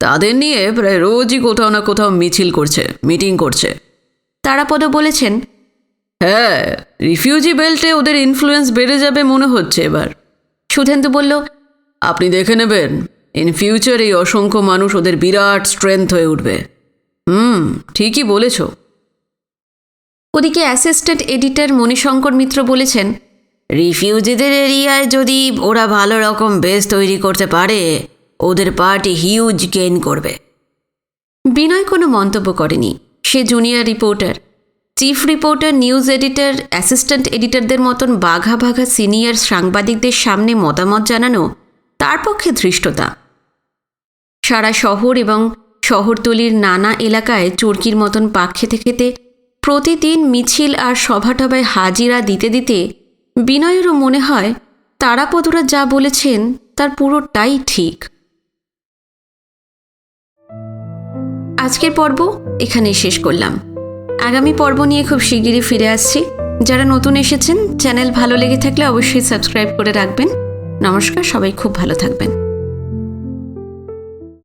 S3: তাদের নিয়ে প্রায় রোজই কোথাও না কোথাও মিছিল করছে, মিটিং করছে।
S2: তারাপদ বলেছেন,
S3: হ্যাঁ, রিফিউজি বেল্টে ওদের ইনফ্লুয়েন্স বেড়ে যাবে মনে হচ্ছে এবার।
S2: সুধেন্দু বলল,
S3: আপনি দেখে নেবেন, ইন ফিউচার এই অসংখ্য মানুষ ওদের বিরাট স্ট্রেংথ হয়ে উঠবে। ঠিকই বলেছ।
S2: ওদিকে অ্যাসিস্ট্যান্ট এডিটর মণিশঙ্কর মিত্র বলেছেন,
S3: রিফিউজিদের এরিয়ায় যদি ওরা ভালো রকম বেস তৈরি করতে পারে, ওদের পার্টি হিউজ গেইন করবে।
S2: বিনয় কোনো মন্তব্য করেনি। সে junior reporter. Chief reporter, news editor, assistant এডিটরদের মতন বাঘা বাঘা সিনিয়র সাংবাদিকদের সামনে মতামত জানানো তার পক্ষে ধৃষ্টতা। সারা শহর এবং শহরতলির নানা এলাকায় চরকির মতন পাক খেতে খেতে প্রতিদিন মিছিল আর সভাটভায় হাজিরা দিতে দিতে বিনয়েরও মনে হয় তারাপদরা যা বলেছেন তার পুরোটাই ঠিক। আজকের পর্ব এখানেই শেষ করলাম। আগামী পর্ব নিয়ে খুব শিগগিরই ফিরে আসছি। যারা নতুন এসেছেন, চ্যানেল ভালো লেগে থাকলে অবশ্যই সাবস্ক্রাইব করে রাখবেন। নমস্কার, সবাই খুব ভালো থাকবেন।